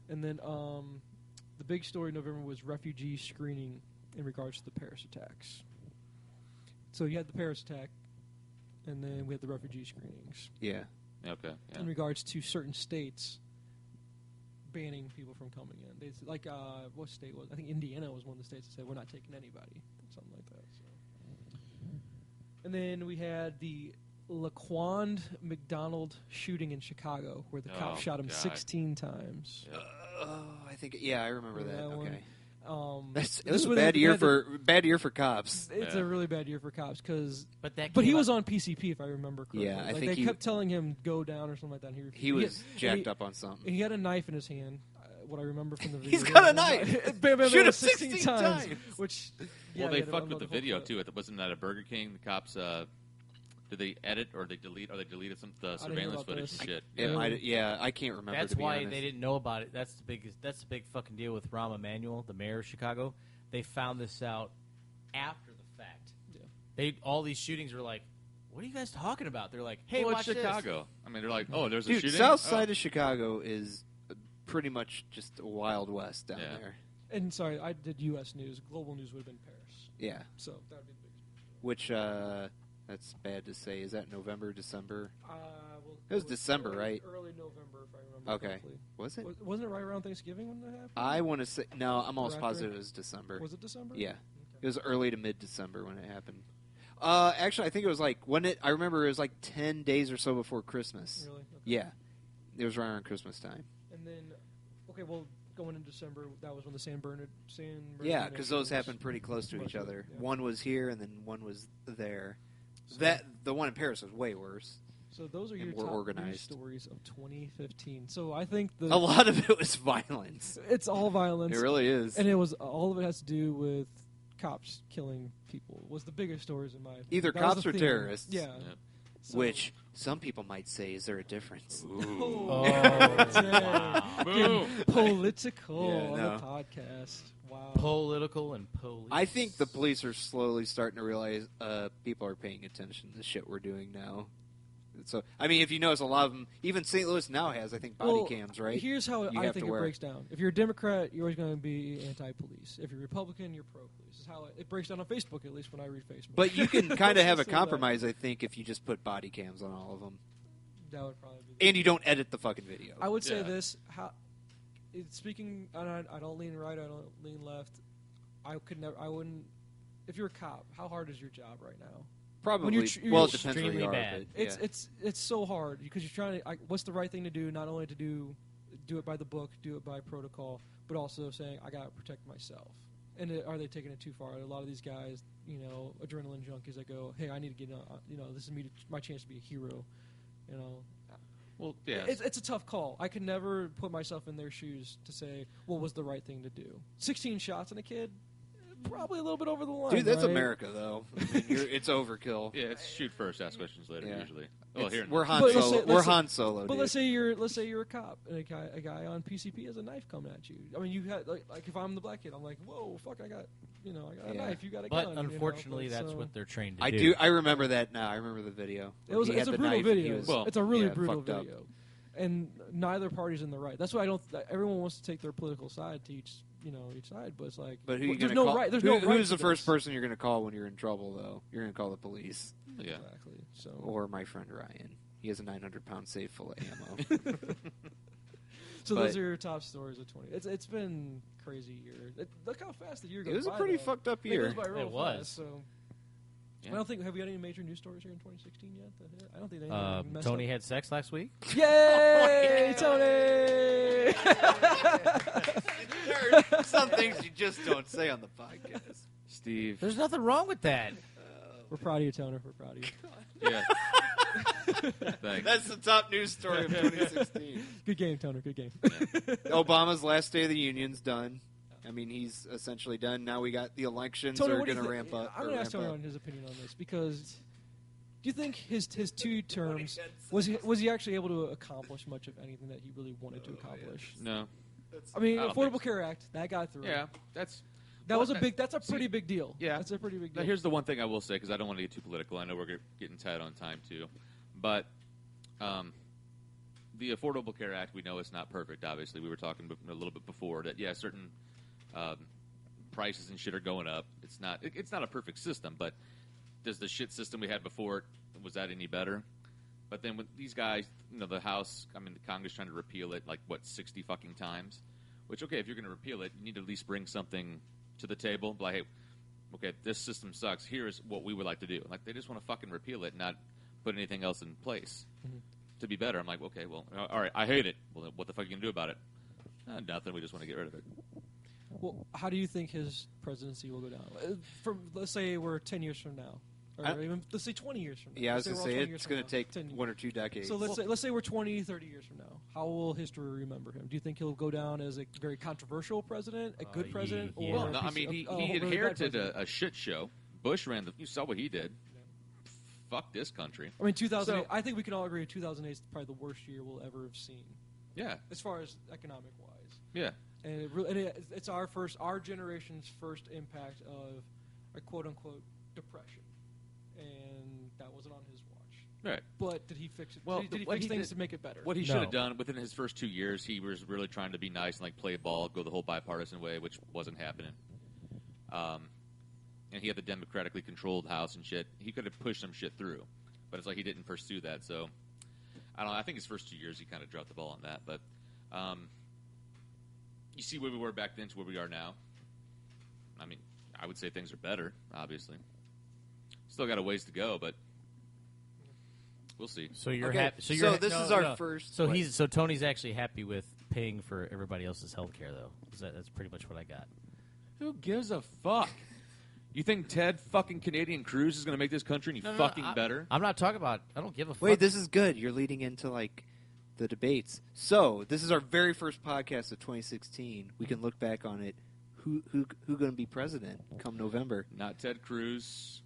And then the big story in November was refugee screening in regards to the Paris attacks. So you had the Paris attack, and then we had the refugee screenings Yeah. Okay. Yeah. in regards to certain states banning people from coming in. They, like, what state was? I think Indiana was one of the states that said we're not taking anybody, something like that. So. And then we had the Laquan McDonald shooting in Chicago, where the cop shot him God. 16 times. Yeah. I think. Yeah, I remember that. That one. Okay. This It was a was bad year the- for cops. It's Yeah. a really bad year for cops because. But that. But came he was out- on PCP, if I remember correctly. Yeah, I like think they kept telling him go down or something like that. And he refused. He was and jacked up on something. He had a knife in his hand. What I remember from the video. He's got a knife! Bam, bam, bam, Shoot him 16 times. times. Which. Yeah, Well, they he had to fucked with unload the whole video clip. too. Wasn't that at Burger King? The cops. Did they edit or they delete? Or they deleted some the didn't hear surveillance about footage this. and shit? It might, I can't remember. That's to be why honest. they didn't know about it. That's the big fucking deal with Rahm Emanuel, the mayor of Chicago. They found this out after the fact. Yeah. All these shootings were like, "What are you guys talking about?" They're like, "Hey, Well, watch it's this." Chicago. I mean, they're like, oh, there's a Dude, shooting. south Oh. side of Chicago is pretty much just a Wild West down Yeah. there. And sorry, I did U.S. news. Global news would have been Paris. Yeah. So that would be the biggest. Which, that's bad to say. Is that November, December? Well, It was December, right? Early November, if I remember Okay. correctly. Was it? Wasn't it right around Thanksgiving when that happened? I want to say no. I'm almost Or after? positive it was December. Was it December? Yeah, Okay. it was early to mid-December when it happened. Actually, I think it was like when it. I remember it was like 10 days or so before Christmas. Really? Okay. Yeah, it was right around Christmas time. And then, okay, well, going in December, that was when the San Bernardino. Yeah, because those happened pretty close to each other. One was here, and then one was there. The one in Paris was way worse. So those are and your we're top organized. 3 stories of 2015. So I think A lot of it was violence. it's all violence. It really is. And it was all of it has to do with cops killing people. Was the biggest stories in my opinion. Either That was cops the or theme. terrorists. Yeah. Yep. So- Which some people might say, is there a difference? Oh, dang. wow. Boom. Political Yeah, on no. the podcast. Wow. Political and police. I think the police are slowly starting to realize people are paying attention to the shit we're doing now. So, I mean, if you notice, a lot of them, even St. Louis now has, I think, body Well, cams, right? Here's how You I have think to it wear. breaks down. If you're a Democrat, you're always going to be anti-police. If you're Republican, you're pro-police. This is how it breaks down on Facebook, at least when I read Facebook. But you can kind of have a Let's say that. compromise, I think, if you just put body cams on all of them. That would probably be. And you don't edit the fucking video. I would say Yeah. this: how speaking, I don't lean right, I don't lean left. I wouldn't. If you're a cop, how hard is your job right now? Probably. It depends extremely where you are, bad. but, It's so hard because you're trying to. What's the right thing to do? Not only to do it by the book, do it by protocol, but also saying I gotta protect myself. And are they taking it too far? A lot of these guys, adrenaline junkies that go, "Hey, I need to get, this is my chance to be a hero." Well, yeah. It's a tough call. I could never put myself in their shoes to say what was the right thing to do. 16 shots on a kid, probably a little bit over the line. dude, that's right? America, though. I mean, it's overkill. Yeah, it's shoot first, ask questions later. Yeah. Usually. Well, here We're Han But Solo. let's say- We're Han Solo. But dude. let's say you're a cop and a guy on PCP has a knife coming at you. I mean, you had like if I'm the black kid, I'm like, whoa, fuck, I got a Yeah. knife. You got a But gun. unfortunately, but that's so- what they're trained to I do. do. I remember that now. I remember the video. It's He had a the brutal knife and he video. was- Well, It's a really yeah, brutal fucked up. video, and neither party's in the right. That's why I don't. Everyone wants to take their political side to each side, but it's like, But who are you there's going to no call? right. There's no right Who's to the first this. person you're going to call when you're in trouble, though? You're going to call the police. Yeah. Exactly. So Or my friend Ryan. He has a 900-pound safe full of ammo. So But- those are your top stories of 20. It's been a crazy year. Look how fast the year goes. It was a by, pretty though. fucked up It year. goes by real It was. fast, so Yeah. I don't think. Have we had any major news stories here in 2016 yet? I don't think they messed Tony up. had sex last week. Yay, Tony! Some things you just don't say on the podcast. Steve. There's nothing wrong with that. We're proud of you, Toner. We're proud of you. Yeah. Thanks. That's the top news story of 2016. Good game, Toner. Good game. Obama's last day of the union's done. I mean, he's essentially done. Now we got the elections Toner, are what do going you to think? ramp up. I'm going to ask Toner on his opinion on this because do you think his 2 terms was he actually able to accomplish much of anything that he really wanted to accomplish? No. I mean, I don't Affordable think Care Act that got through. Yeah, that's. That's a pretty big deal. Yeah. That's a pretty big Now, deal. here's the one thing I will say, because I don't want to get too political. I know we're getting tight on time, too. But the Affordable Care Act, we know it's not perfect, obviously. We were talking a little bit before that, yeah, certain prices and shit are going up. It's not a perfect system, but does the shit system we had before, was that any better? But then with these guys, the House, the Congress trying to repeal it, 60 fucking times. Which, okay, if you're going to repeal it, you need to at least bring something to the table. Like, hey, okay, this system sucks. Here's what we would like to do. They just want to fucking repeal it and not put anything else in place to be better. I'm like, okay, well, all right, I hate it. Well, then what the fuck are you going to do about it? Nothing. We just want to get rid of it. Well, how do you think his presidency will go down? Let's say we're 10 years from now. Or even, let's say 20 years from now. Yeah, I was Let's going to we're all say 20 years it's from going now. to take 10 years. 1 or 2 decades. So let's say we're 20, 30 years from now. How will history remember him? Do you think he'll go down as a very controversial president, a good president, yeah. or Well, a no, piece he of- a really bad inherited president? a shit show. Bush you saw what he did. Fuck this country. I mean, 2008. So- I think we can all agree 2008 is probably the worst year we'll ever have seen, Yeah, as far as economic wise. yeah. And it's our generation's first impact of a quote unquote depression, and that wasn't on his watch. Right. But did he fix it? Well, did he what fix he things did- to make it better? What he No. should have done within his first 2 years, he was really trying to be nice and play ball, go the whole bipartisan way, which wasn't happening. And he had the democratically controlled House and shit. He could have pushed some shit through, but it's like he didn't pursue that. So I don't know. I think his first 2 years he kind of dropped the ball on that. But you see where we were back then to where we are now. I mean, I would say things are better. Obviously, still got a ways to go, but we'll see. So you're Okay, happy. So, so you're this is our first- So what? Tony's actually happy with paying for everybody else's health care, though. That's pretty much what I got. Who gives a fuck? You think Ted fucking Canadian Cruz is going to make this country any fucking better? I'm not talking about. I don't give a fuck. Wait, this is good. You're leading into the debates. So this is our very first podcast of 2016. We can look back on it. Who going to be president come November? Not Ted Cruz.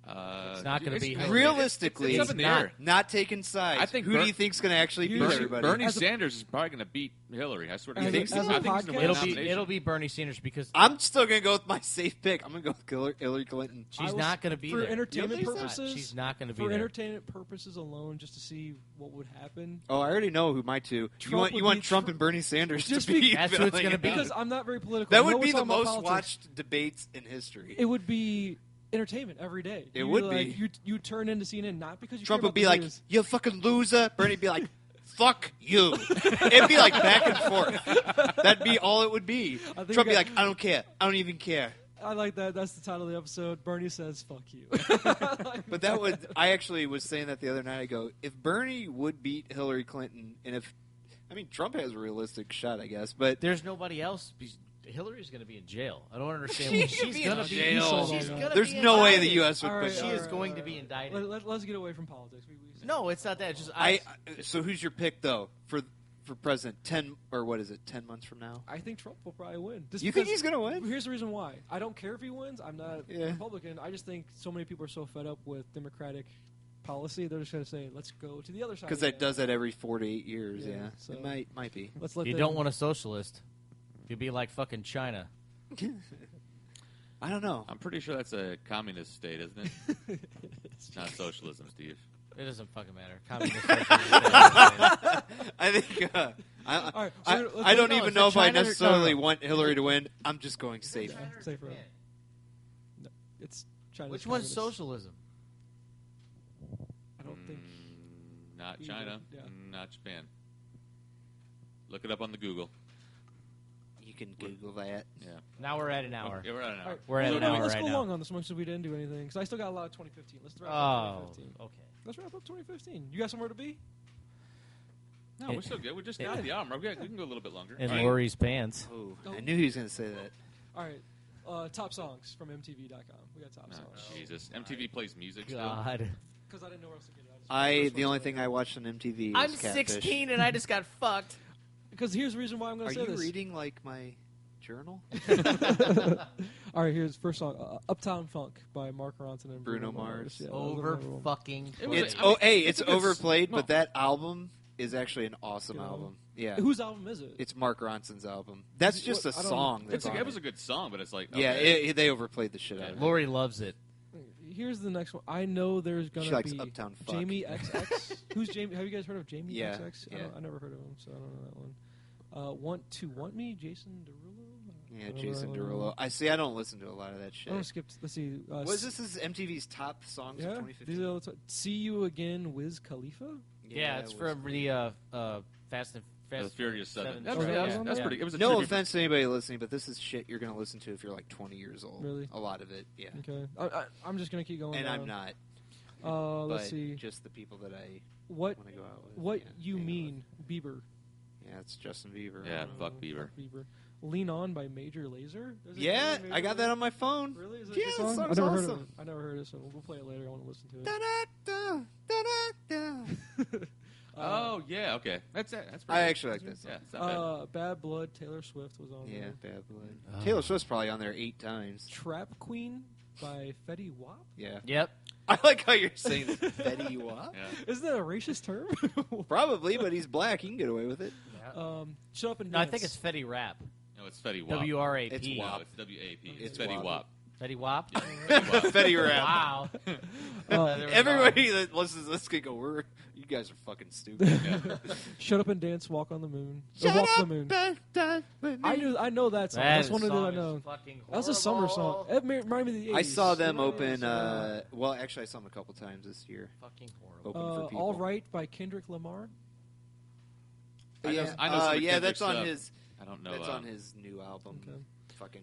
It's not gonna be Hillary. Realistically, it's up in the air. not taking sides. I think who do you think's going to actually beat everybody? Bernie As a- Sanders is probably going to beat Hillary. I swear to As God. a- I think as a he's going to podcast- win the nomination. It'll be Bernie Sanders because I'm still going to go with my safe pick. I'm going to go with Hillary Clinton. she's not going to be for there. entertainment You don't think so? purposes. She's not going to be for there. entertainment purposes alone, just to see what would happen. Oh, I already know who my two. Trump You would want be Trump Tr- and Bernie Sanders Just to be. be- That's who it's gonna be. Because I'm not very political. That I know would we're be the talking about most politics. watched debates in history. It would be entertainment every day. It You'd would like, be. You turn into CNN not because you Trump care would be about like, the news. "You fucking loser." Bernie'd be like, fuck you. It'd be like back and forth. That'd be all it would be. Trump would be like, I don't care. I don't even care. I like that. That's the title of the episode. Bernie says, fuck you. But that would, I actually was saying that the other night. I go, if Bernie would beat Hillary Clinton, and if, I mean, Trump has a realistic shot, I guess, but. There's nobody else. Hillary's going to be in jail. I don't understand. She's going to be in jail. There's no way the U.S. would put She is going to be indicted. Let's get away from politics. No, it's not that. It's just so who's your pick, though, for president? 10 months from now? I think Trump will probably win. You think he's going to win? Here's the reason why. I don't care if he wins. I'm not a Republican. I just think so many people are so fed up with Democratic policy, they're just going to say, let's go to the other side. Because that does that every 4 to 8 years, So it might be. You don't want a socialist. You'd be like fucking China. I don't know. I'm pretty sure that's a communist state, isn't it? It's not socialism, Steve. It doesn't fucking matter. Communist socialist. I think right, I don't even know if I necessarily want Hillary to win. I'm just going safe. Safer. No, it's China. Which one's socialism? I don't think. Not China. Yeah. Not Japan. Look it up on the Google. You can Google that. Yeah. Now we're at an hour. Yeah, we're at an hour. Right. We're at an hour let's right go now. long on this one because we didn't do anything. Because I still got a lot of 2015. Let's wrap up 2015. Okay. Let's wrap up 2015. You got somewhere to be? No, we're still good. We just got the album. We can go a little bit longer. In Lori's pants. Oh, I knew he was going to say that. All right. Top songs from MTV.com. We got top songs. Jesus. MTV plays music still. God. Because I didn't know where else to get it. The only thing I watched on MTV is I'm Catfish. 16 and I just got fucked. Because here's the reason why I'm going to say this. Are you reading like my journal? All right, here's the first song, Uptown Funk by Mark Ronson and Bruno Mars. Yeah, fucking. It's overplayed, but that album is actually an awesome album. Yeah. Whose album is it? It's Mark Ronson's album. That's just a song. It was a good song, but it's like they overplayed the shit out of it. Lori loves it. Here's the next one. I know there's gonna likes be Uptown Fuck. Jamie XX. Who's Jamie? Have you guys heard of Jamie XX? Yeah. I never heard of him, so I don't know that one. Want to Want Me, Jason Derulo. Yeah, Jason Derulo. I don't listen to a lot of that shit. I'm gonna skip. Let's see. Was this MTV's top songs of 2015? See You Again, Wiz Khalifa. Yeah, it's from the Fast and Furious 7. That's pretty. It was a no tribute. offense to anybody listening, but this is shit you're going to listen to if you're like 20 years old. Really? A lot of it, yeah. Okay. I'm just going to keep going. And down. I'm not. Let's see. Just the people that I want to go out with. What You Mean, Bieber. Yeah, it's Justin Bieber. Yeah, fuck Bieber. Lean On by Major Lazer. Yeah, I got that on my phone. Really? Is it yeah, a good song? that I never awesome. heard of it. I never heard it, so we'll play it later. I want to listen to it. Da-da-da, oh yeah, okay. That's it. That's I actually like that song. Yeah, it's not bad. Bad Blood, Taylor Swift was on there. Yeah, Bad Blood. Taylor Swift's probably on there 8 times. Trap Queen by Fetty Wap. Yeah. Yep. I like how you're saying Fetty Wap. Yeah. Isn't that a racist term? Probably, but he's black. He can get away with it. Shut Up and No, Dance. I think it's Fetty Rap. No, it's Fetty Wap. W-R-A-P. It's WAP. No, it's W-A-P. It's Fetty WAP. Wap. Fetty Wap? Yeah, Fetty Wap. Fetty Rap. Wow. Everybody that listens to this can go, you guys are fucking stupid. Yeah. Shut Up and Dance, Walk on the Moon. Shut Walk up, the Moon. with I me. know that song. That That's one of the I song know. is fucking That was a summer song. horrible. It reminded me of the 80s. I saw them You know, open. so, Well, actually, I saw them a couple times this year. Fucking horrible. Open for people. All Right by Kendrick Lamar. I know some of yeah, Kendrick's that's on stuff. his. I don't know. That's on his new album. Okay. Fucking.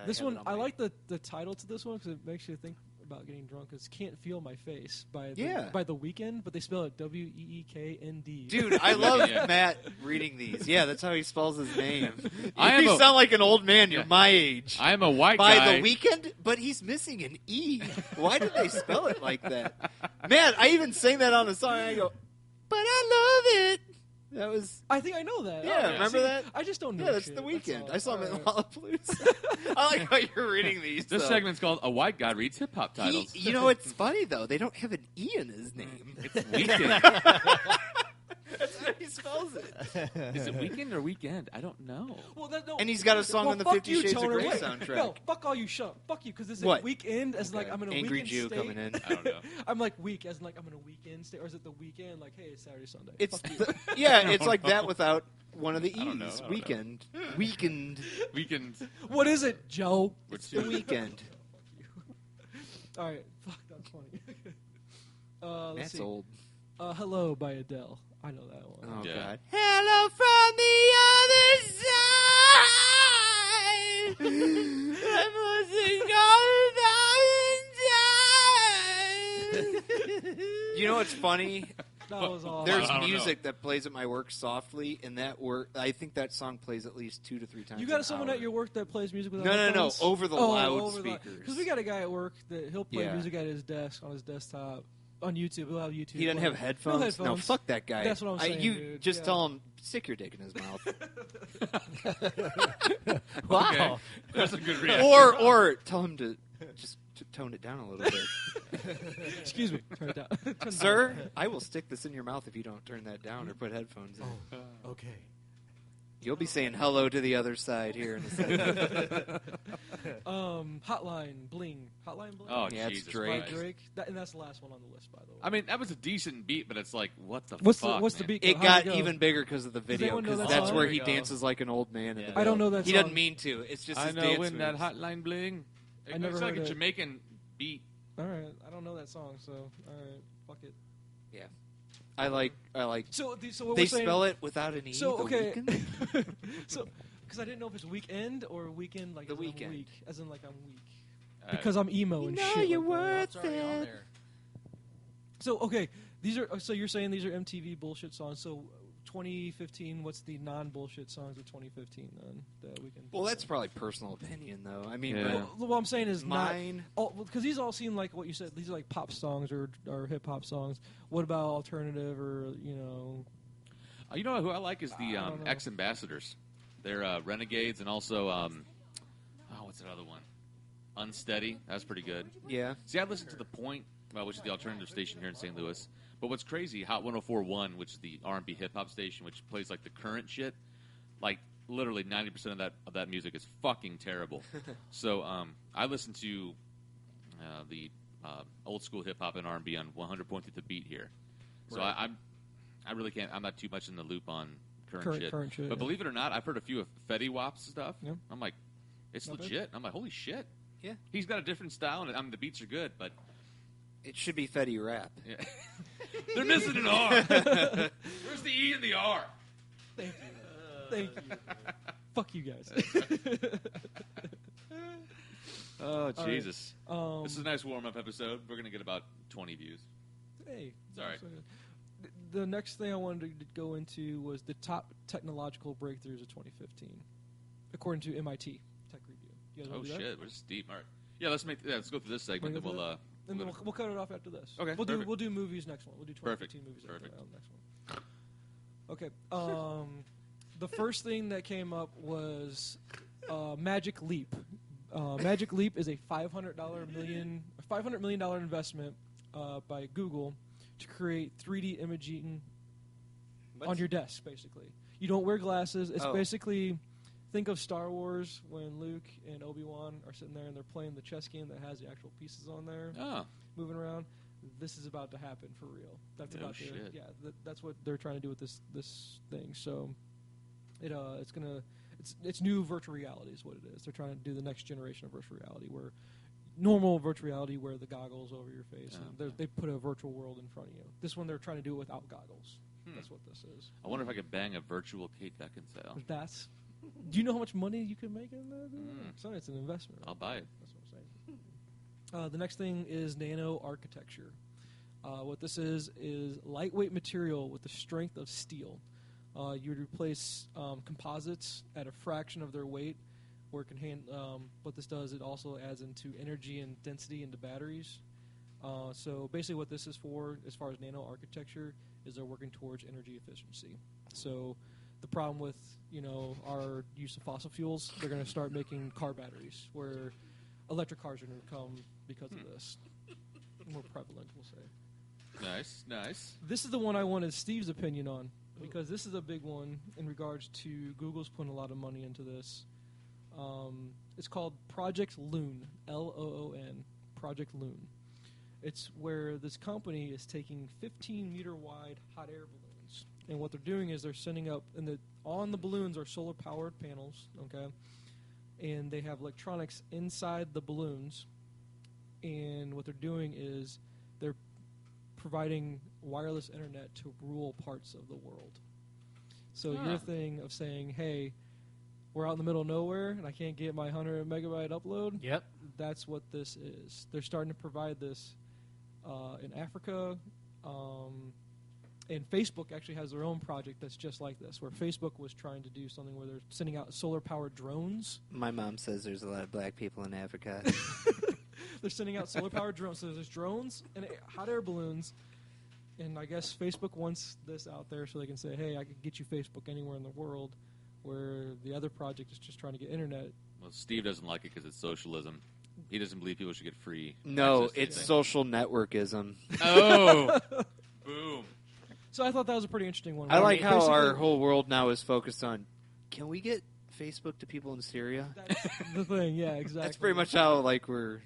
This have one, it on I my- like the title to this one because it makes you think about getting drunk. It's Can't Feel My Face by Yeah. The Weeknd, but they spell it W-E-E-K-N-D. Dude, I love Yeah. Matt reading these. Yeah, that's how he spells his name. I You am a- sound like an old man. You're Yeah. my age. I am a white By guy. the weekend, but he's missing an E. Why did they spell it like that? Man, I even sang that on the song. I go, but I love it. That was. I think I know that. Yeah, Oh, remember see, that? I just don't know. Yeah, that's shit. the weekend. all. I saw him in All right. Lollapalooza. I like how you're reading these. This though. segment's called "A White Guy Reads Hip Hop Titles." You know what's funny though? They don't have an E in his name. It's Weekend. That's how he spells it. Is it Weekend or Weekend? I don't know. Well, no. And he's got a song well, on the fuck 50 you, Shades of Toner. Grey Wait, soundtrack. No, fuck all you shut. Fuck you, because is it What? weekend as like I'm in a Angry weekend Jew state? coming in. I don't know. I'm like week as in like I'm in a weekend state, or is it the weekend? Like, hey, it's Saturday, Sunday. It's Fuck you. yeah, it's like that without one of the I don't know. E's. I don't Weekend. Weekend. Weekend. What is it, Joe? It's the weekend. All right, fuck, that's funny. Let's That's see. old. Hello by Adele. I know that one. Oh, Yeah. God. Hello from the other side. I'm losing all You know what's funny? That was awesome. There's I don't music that plays at my work softly, and I think that song plays at least 2 to 3 times. You got an someone hour. at your work that plays music with No, headphones? over the loudspeakers. Because we got a guy at work that he'll play Yeah. music at his desk on his desktop on YouTube. He'll have YouTube. He doesn't playing. have headphones? No headphones. fuck that guy. That's what I'm saying, You dude. just Yeah. tell him, stick your dick in his mouth. Wow. Okay. That's a good reaction. or tell him to just to tone it down a little bit. Excuse me. Turn it down. Turn it Sir, I will stick this in your mouth if you don't turn that down or put headphones in. Okay. You'll be saying hello to the other side here in a second. Hotline Bling. Hotline Bling? Oh, Yeah, it's Jesus Drake. By Christ. Drake. And that's the last one on the list, by the way. I mean, that was a decent beat, but it's like, what the What's fuck, the man? beat? It How'd got go? even bigger because of the video, anyone know because that that's song? where There he we go. dances like an old man. In the I don't video. know that He song. doesn't mean to. It's just I his know dance when that moves. hotline bling. I never It's like heard a it. Jamaican beat. All right. I don't know that song, so all right. Fuck it. I like. So what They we're saying, spell it without an E. So the okay. Weeknd? So because I didn't know if it's weekend or weekend like The as in I'm weekend. weak, as in like I'm weak. Uh, Because I'm emo and shit. you're like that. worth It's already on it. there. So okay, these are. So you're saying these are MTV bullshit songs. So 2015. What's the non-bullshit songs of 2015 then that we can? Well, that's probably personal opinion, though. I mean, Yeah. Well, what I'm saying is but mine. because these all seem like what you said. These are like pop songs or hip hop songs. What about alternative or You know who I like is the I don't know. ex-ambassadors. They're Renegades and also, what's that other one? Unsteady. That's pretty good. Yeah. See, I listen to The Point, which is the alternative station here in St. Louis. But what's crazy, Hot 104.1, which is the R&B hip-hop station, which plays like the current shit, like literally 90% of that music is fucking terrible. So I listen to the old school hip-hop and R&B on 100.3 The Beat here. So Right. I really can't. I'm not too much in the loop on current shit. Current shit, But yeah. believe it or not, I've heard a few of Fetty Wap's stuff. Yeah. I'm like, it's Not bad. legit. I'm like, holy shit. Yeah. He's got a different style, and I mean, the beats are good, but It should be Fetty Rap. yeah. They're missing an R. Where's the E and the R? Thank you. Thank you. Fuck you guys. Oh, right. Jesus. Um, This is a nice warm-up episode. We're going to get about 20 views. Hey, It's all right. The next thing I wanted to go into was the top technological breakthroughs of 2015, according to MIT Tech Review. You guys Oh, wanna do that? shit. We're just deep. All right. Yeah, let's go through this segment, Wanna and go we'll... And then we'll cut it off after this. Okay, We'll perfect. do movies next one. We'll do 2015 movies Perfect. after the next one. Okay. The first thing that came up was Magic Leap. Magic Leap is a $500 million investment by Google to create 3D imaging on your desk. Basically, you don't wear glasses. It's basically, think of Star Wars when Luke and Obi-Wan are sitting there and they're playing the chess game that has the actual pieces on there Oh, moving around. This is about to happen for real. That's No about to, shit. yeah. That's what they're trying to do with this thing. So it's new virtual reality is what it is. They're trying to do the next generation of virtual reality, where normal virtual reality, where the goggles over your face, and they put a virtual world in front of you. This one they're trying to do it without goggles. That's what this is. I wonder if I could bang a virtual Kate Beckinsale. That's. Do you know how much money you can make in that? So it's an investment. I'll buy it. That's what I'm saying. The next thing is nano architecture. What this is lightweight material with the strength of steel. You would replace composites at a fraction of their weight, where it can what this does, it also adds into energy and density into batteries. So basically what this is for, as far as nano architecture, is they're working towards energy efficiency. So the problem with, our use of fossil fuels, they're going to start making car batteries, where electric cars are going to come because of this. More prevalent, we'll say. Nice. This is the one I wanted Steve's opinion on, because this is a big one in regards to Google's putting a lot of money into this. It's called Project Loon, Loon, Project Loon. It's where this company is taking 15-meter wide hot air balloons, and what they're doing is they're sending up, and on the balloons are solar-powered panels, okay, and they have electronics inside the balloons, and what they're doing is they're providing wireless internet to rural parts of the world. So your thing of saying, hey, we're out in the middle of nowhere and I can't get my 100 megabyte upload. Yep. That's what this is. They're starting to provide this in Africa. And Facebook actually has their own project that's just like this, where Facebook was trying to do something where they're sending out solar-powered drones. My mom says there's a lot of black people in Africa. They're sending out solar-powered drones. So there's drones and hot air balloons. And I guess Facebook wants this out there so they can say, hey, I can get you Facebook anywhere in the world, where the other project is just trying to get internet. Well, Steve doesn't like it because it's socialism. He doesn't believe people should get free. No, it's social networkism. Oh! Boom. So I thought that was a pretty interesting one. I like how our whole world now is focused on, can we get Facebook to people in Syria? That's the thing, yeah, exactly. That's pretty much how we're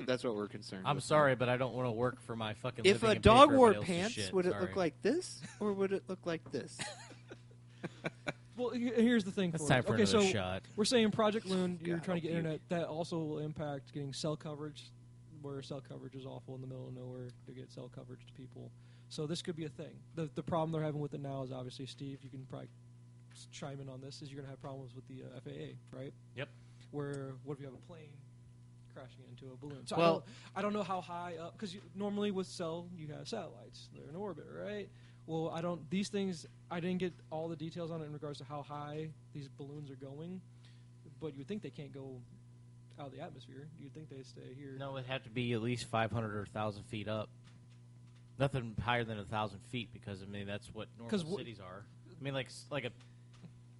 that's what we're concerned I'm with. sorry, but I don't want to work for my fucking If living a and pay dog for wore everybody else's pants, shit. would it Sorry. look like this, or would it look like this? Well, here's the thing It's for time it. for Okay, another so shot. we're saying Project Loon, you're God, trying to get I'll puke. internet. That also will impact getting cell coverage, where cell coverage is awful in the middle of nowhere to get cell coverage to people. So this could be a thing. The problem they're having with it now is obviously, Steve, you can probably chime in on this, is you're going to have problems with the FAA, right? Yep. Where, what if you have a plane crashing into a balloon? So Well- I don't know how high up, because normally with cell, you have satellites. They're in orbit, right? Well, these things, I didn't get all the details on it in regards to how high these balloons are going, but you would think they can't go out of the atmosphere. You'd think they stay here. No, it'd have to be at least 500 or 1,000 feet up. Nothing higher than 1,000 feet, because I mean that's what normal cities are. I mean, like a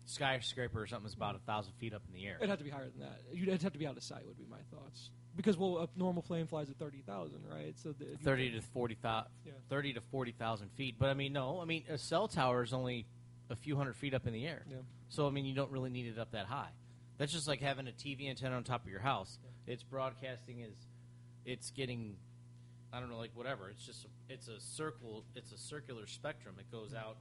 skyscraper or something is about 1,000 feet up in the air. It'd have to be higher than that. It'd have to be out of sight. Would be my thoughts. Because a normal plane flies at 30,000, right? So 30 to 40,000 feet. But I mean, no. I mean, a cell tower is only a few hundred feet up in the air. Yeah. So I mean, you don't really need it up that high. That's just like having a TV antenna on top of your house. Yeah. It's broadcasting it's getting, I don't know, like whatever. It's just it's a circular spectrum. It goes out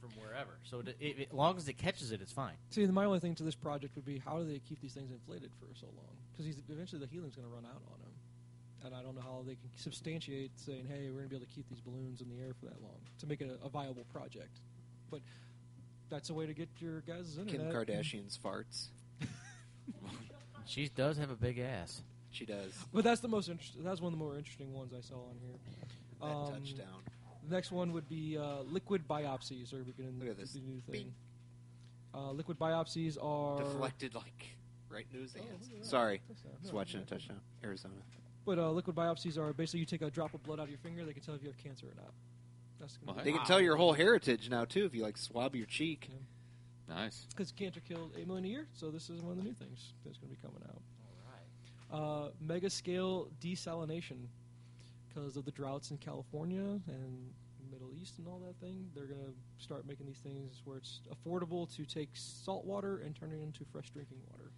from wherever. So as long as it catches it, it's fine. See, my only thing to this project would be, how do they keep these things inflated for so long? Because eventually the helium's going to run out on them. And I don't know how they can substantiate saying, hey, we're going to be able to keep these balloons in the air for that long to make it a viable project. But that's a way to get your guys' internet. Kim Kardashian's farts. She does have a big ass. She does. But that's the most interesting. That's one of the more interesting ones I saw on here. That touchdown. The next one would be liquid biopsies. Are we going Look at this. the new thing? Liquid biopsies are Deflected right into his hands. Sorry. Just watching a touchdown. Arizona. But liquid biopsies are basically you take a drop of blood out of your finger. They can tell if you have cancer or not. That's They can tell your whole heritage now too if you swab your cheek. Yeah. Nice. Because cancer killed 8 million a year, so this is one of the new things that's going to be coming out. All right. Mega scale desalination, because of the droughts in California and Middle East and all that thing. They're going to start making these things where it's affordable to take salt water and turn it into fresh drinking water.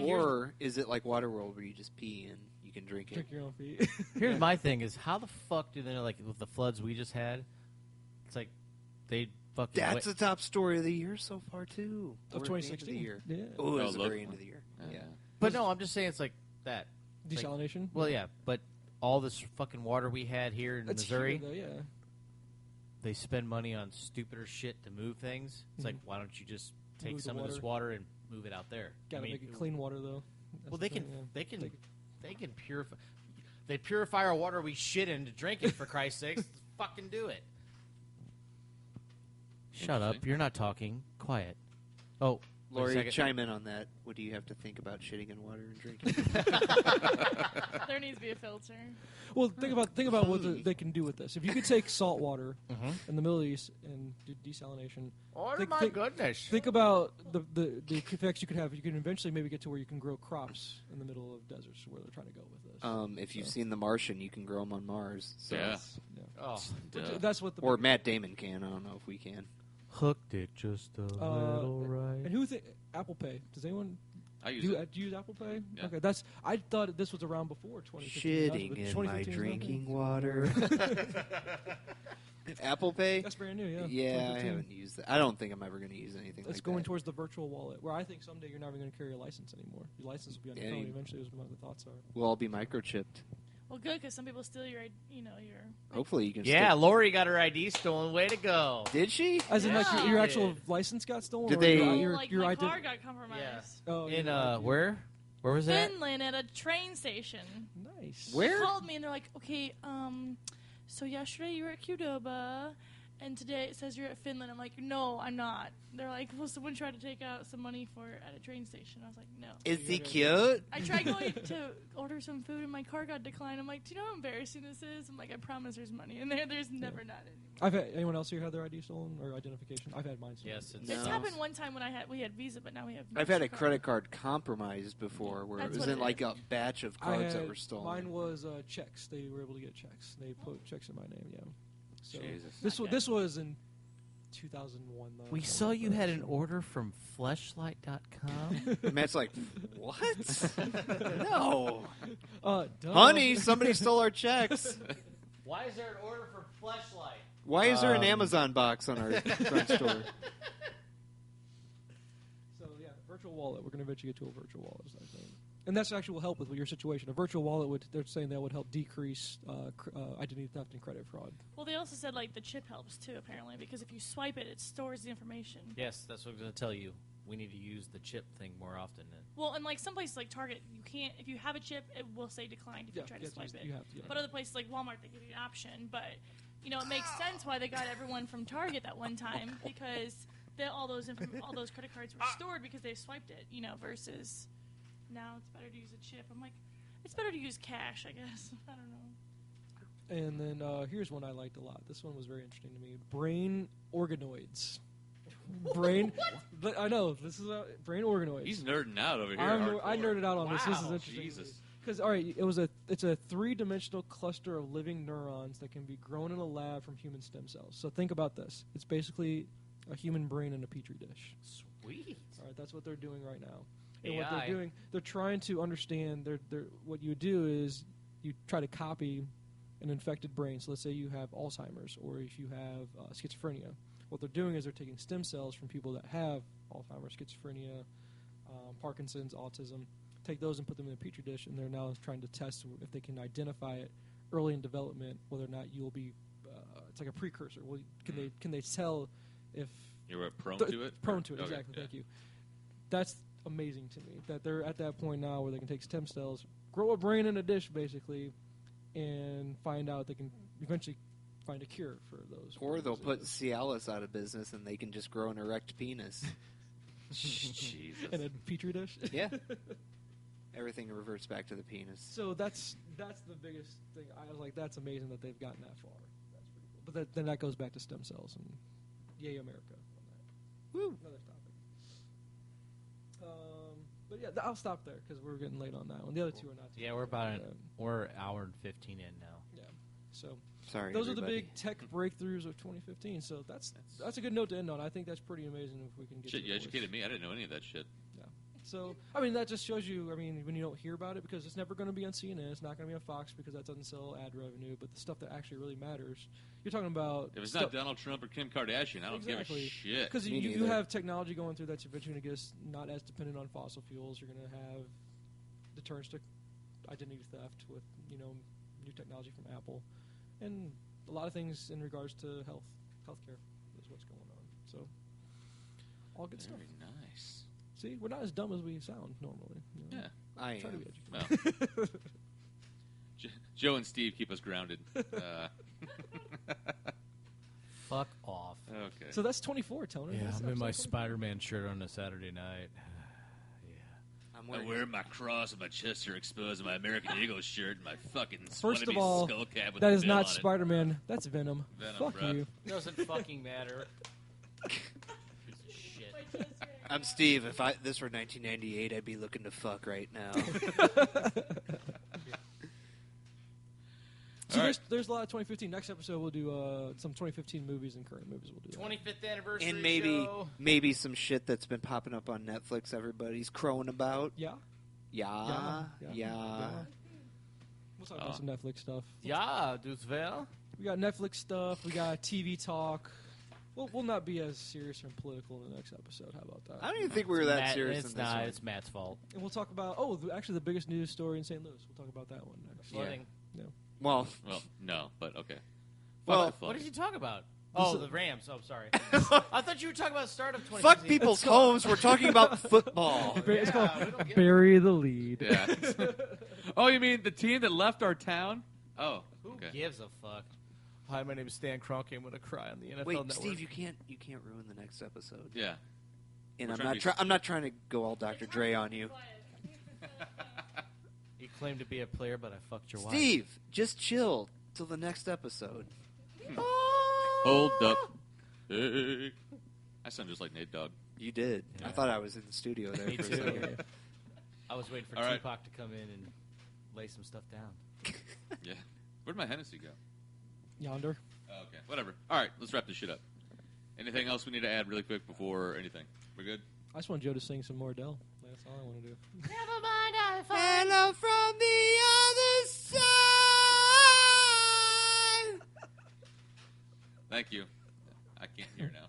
Or is it like Waterworld where you just pee and you can drink it? Drink your own pee. Here's my thing: is how the fuck do they like with the floods we just had? It's like they fucking. That's the top story of the year so far too. Of Or at the end 2016. the year. Yeah. Oh, it was Oh, the look. very end of the year. Yeah. But no, I'm just saying it's like that. Desalination? Well, yeah, but all this fucking water we had here in It's Missouri, here, though, yeah. they spend money on stupider shit to move things. It's like, why don't you just take Move the some of this water. water and move it out there? Gotta make it clean water, though. That's Well, the they thing, yeah. they can purify. They purify our water we shit in to drink it. For Christ's sakes, fucking do it. Shut up! You're not talking. Quiet. Oh, wait a Lori, second. chime in on that. What do you have to think about shitting in water and drinking? There needs to be a filter. Well, think about what they can do with this. If you could take salt water in the Middle East and do desalination. Oh think- my think- goodness! Think about the effects you could have. You can eventually maybe get to where you can grow crops in the middle of deserts, where they're trying to go with this. If you've seen The Martian, you can grow them on Mars. So. Yeah. Oh, Which- that's what the Or Matt Damon can. I don't know if we can. hooked it just a little right. And who Apple Pay? Does anyone I use do it. you use Apple Pay? Yeah. Okay, I thought this was around before 2015. Shitting in my drinking water. Apple Pay? That's brand new, yeah. Yeah, I 2015. haven't used that. I don't think I'm ever going to use anything It's like going that. towards the virtual wallet, where I think someday you're not even going to carry a license anymore. Your license will be on your Yeah, phone. you- Eventually, is what the thoughts are. We'll all be microchipped. Well, good, because some people steal your. Hopefully you can. Yeah, Lori got her ID stolen. Way to go. Did she? As in, like, Yeah. your actual license got stolen? Did or they- Your my ident- car got compromised. Oh, In yeah. where? Where was that? Finland at a train station. Nice. Where? They called me and they're like, okay, so yesterday you were at Qdoba, and today it says you're at Finland. I'm like, no, I'm not. They're like, well, someone tried to take out some money at a train station. I was like, no. Is he cute? I tried going to order some food and my car got declined. I'm like, do you know how embarrassing this is? I'm like, I promise there's money in there. There's never not any. I've had anyone else here had their ID stolen or identification? I've had mine stolen. Yes, It's happened one time when we had Visa, but now we have. I've had a MasterCard. credit card compromised before, where That's it was what in it like is. a batch of I cards had, that were stolen. Mine was checks. They were able to get checks. They put checks in my name. Yeah. So Jesus. this was in 2001 though. We saw you had an order from fleshlight.com. And Matt's like, what? No, Duh. honey, somebody stole our checks. Why is there an order for Fleshlight? Why is there an Amazon box on our front store? So yeah, virtual wallet. We're going to eventually get to a virtual wallet, I think. And that's actually will help with your situation. A virtual wallet they're saying that would help decrease identity theft and credit fraud. Well, they also said like the chip helps too, apparently, because if you swipe it, it stores the information. Yes, that's what I was going to tell you. We need to use the chip thing more often. Well, and like some places like Target, you can't. If you have a chip, it will say declined if you try to swipe it. You have to. Yeah. But other places like Walmart, they give you an option. But it makes sense why they got everyone from Target that one time because all those credit cards were stored because they swiped it. Versus now it's better to use a chip. I'm like, it's better to use cash, I guess. I don't know. And then here's one I liked a lot. This one was very interesting to me. Brain organoids. Brain. I know this is brain organoids. He's nerding out over here. I nerded out on this. This is Wow, interesting. Jesus. Because it's a 3-dimensional cluster of living neurons that can be grown in a lab from human stem cells. So think about this. It's basically a human brain in a petri dish. Sweet. All right, that's what they're doing right now. And AI. what they're doing, they're trying to understand. What you do is you try to copy an infected brain. So let's say you have Alzheimer's, or if you have schizophrenia. What they're doing is they're taking stem cells from people that have Alzheimer's, schizophrenia, Parkinson's, autism, take those and put them in a petri dish, and they're now trying to test if they can identify it early in development, whether or not you'll be. It's like a precursor. Well, can they tell if You're prone to it? Prone to it, Okay, exactly. yeah. Thank you. That's amazing to me that they're at that point now where they can take stem cells, grow a brain in a dish, basically, and find out they can eventually find a cure for those. Or they'll put diseases. Cialis out of business and they can just grow an erect penis. Jesus. in a petri dish. Yeah. Everything reverts back to the penis. So that's the biggest thing. I was like, that's amazing that they've gotten that far. That's pretty cool. But then that goes back to stem cells and yay America on that. Woo. Another topic. But yeah, I'll stop there because we're getting late on that one. The other two are not. Yeah, we're about we're an hour and 15 in now. Yeah. So Sorry, those everybody. are the big tech breakthroughs of 2015. So that's a good note to end on. I think that's pretty amazing if we can get. Shit, to you the voice. educated me. I didn't know any of that shit. So, I mean, that just shows you, when you don't hear about it, because it's never going to be on CNN, it's not going to be on Fox because that doesn't sell ad revenue, but the stuff that actually really matters, you're talking about... If it's not Donald Trump or Kim Kardashian, I don't give a shit. Because Me you neither. have technology going through that's eventually going to get us not as dependent on fossil fuels. You're going to have deterrence to identity theft with, new technology from Apple. And a lot of things in regards to healthcare is what's going on. So, all good stuff. Very nice. See, we're not as dumb as we sound normally. Yeah. I Try to am. be educated. Well, Joe and Steve keep us grounded. Fuck off. Okay. So that's 24, Tony. Yeah, That's I'm in my episode 24. Spider-Man shirt on a Saturday night. I'm I wearing wear my cross on my chest here exposed in my American Eagle shirt and my fucking First of wannabe all, skull cap with that the is bill not on it. Spider-Man. That's Venom. Venom, Fuck bruh. you. Doesn't fucking matter. Piece of shit. I'm Steve. If this were 1998, I'd be looking to fuck right now. So All right. there's a lot of 2015. Next episode we'll do some 2015 movies and current movies. We'll do that. 25th anniversary And maybe show. maybe some shit that's been popping up on Netflix everybody's crowing about. Yeah. Yeah. We'll talk about some Netflix stuff. Yeah, does well. We got Netflix stuff. We got TV talk. We'll not be as serious and political in the next episode. How about that? I don't even think we were that Matt, serious it's in this not. one. It's Matt's fault. And we'll talk about actually the biggest news story in St. Louis. We'll talk about that one next. Yeah. Flooding. No. Well, no, but okay. Well, what did you talk about? Oh, the Rams. Oh, sorry. I thought you were talking about the start of 2016. fuck people's homes. We're talking about football. It's called Bury the Lead. Yeah. Oh, you mean the team that left our town? Oh, Who okay. gives a fuck? Hi, my name is Stan Kroenke. I'm going to cry on the NFL Wait, Network. Steve, you can't ruin the next episode. Yeah. And We're I'm not trying to go all Dr. Dre on you. You claim to be a player, but I fucked your wife. Steve, just chill till the next episode. Hold up. Hey. I sound just like Nate Dogg. You did. Yeah. I thought I was in the studio there Me for a too. second. I was waiting for All right. Tupac to come in and lay some stuff down. Yeah. Where'd my Hennessy go? Yonder. Oh, okay. Whatever. All right. Let's wrap this shit up. Anything else we need to add really quick before anything? We're good? I just want Joe to sing some more Adele. That's all I want to do. Never mind, I Hello from the other side. Thank you. I can't hear now.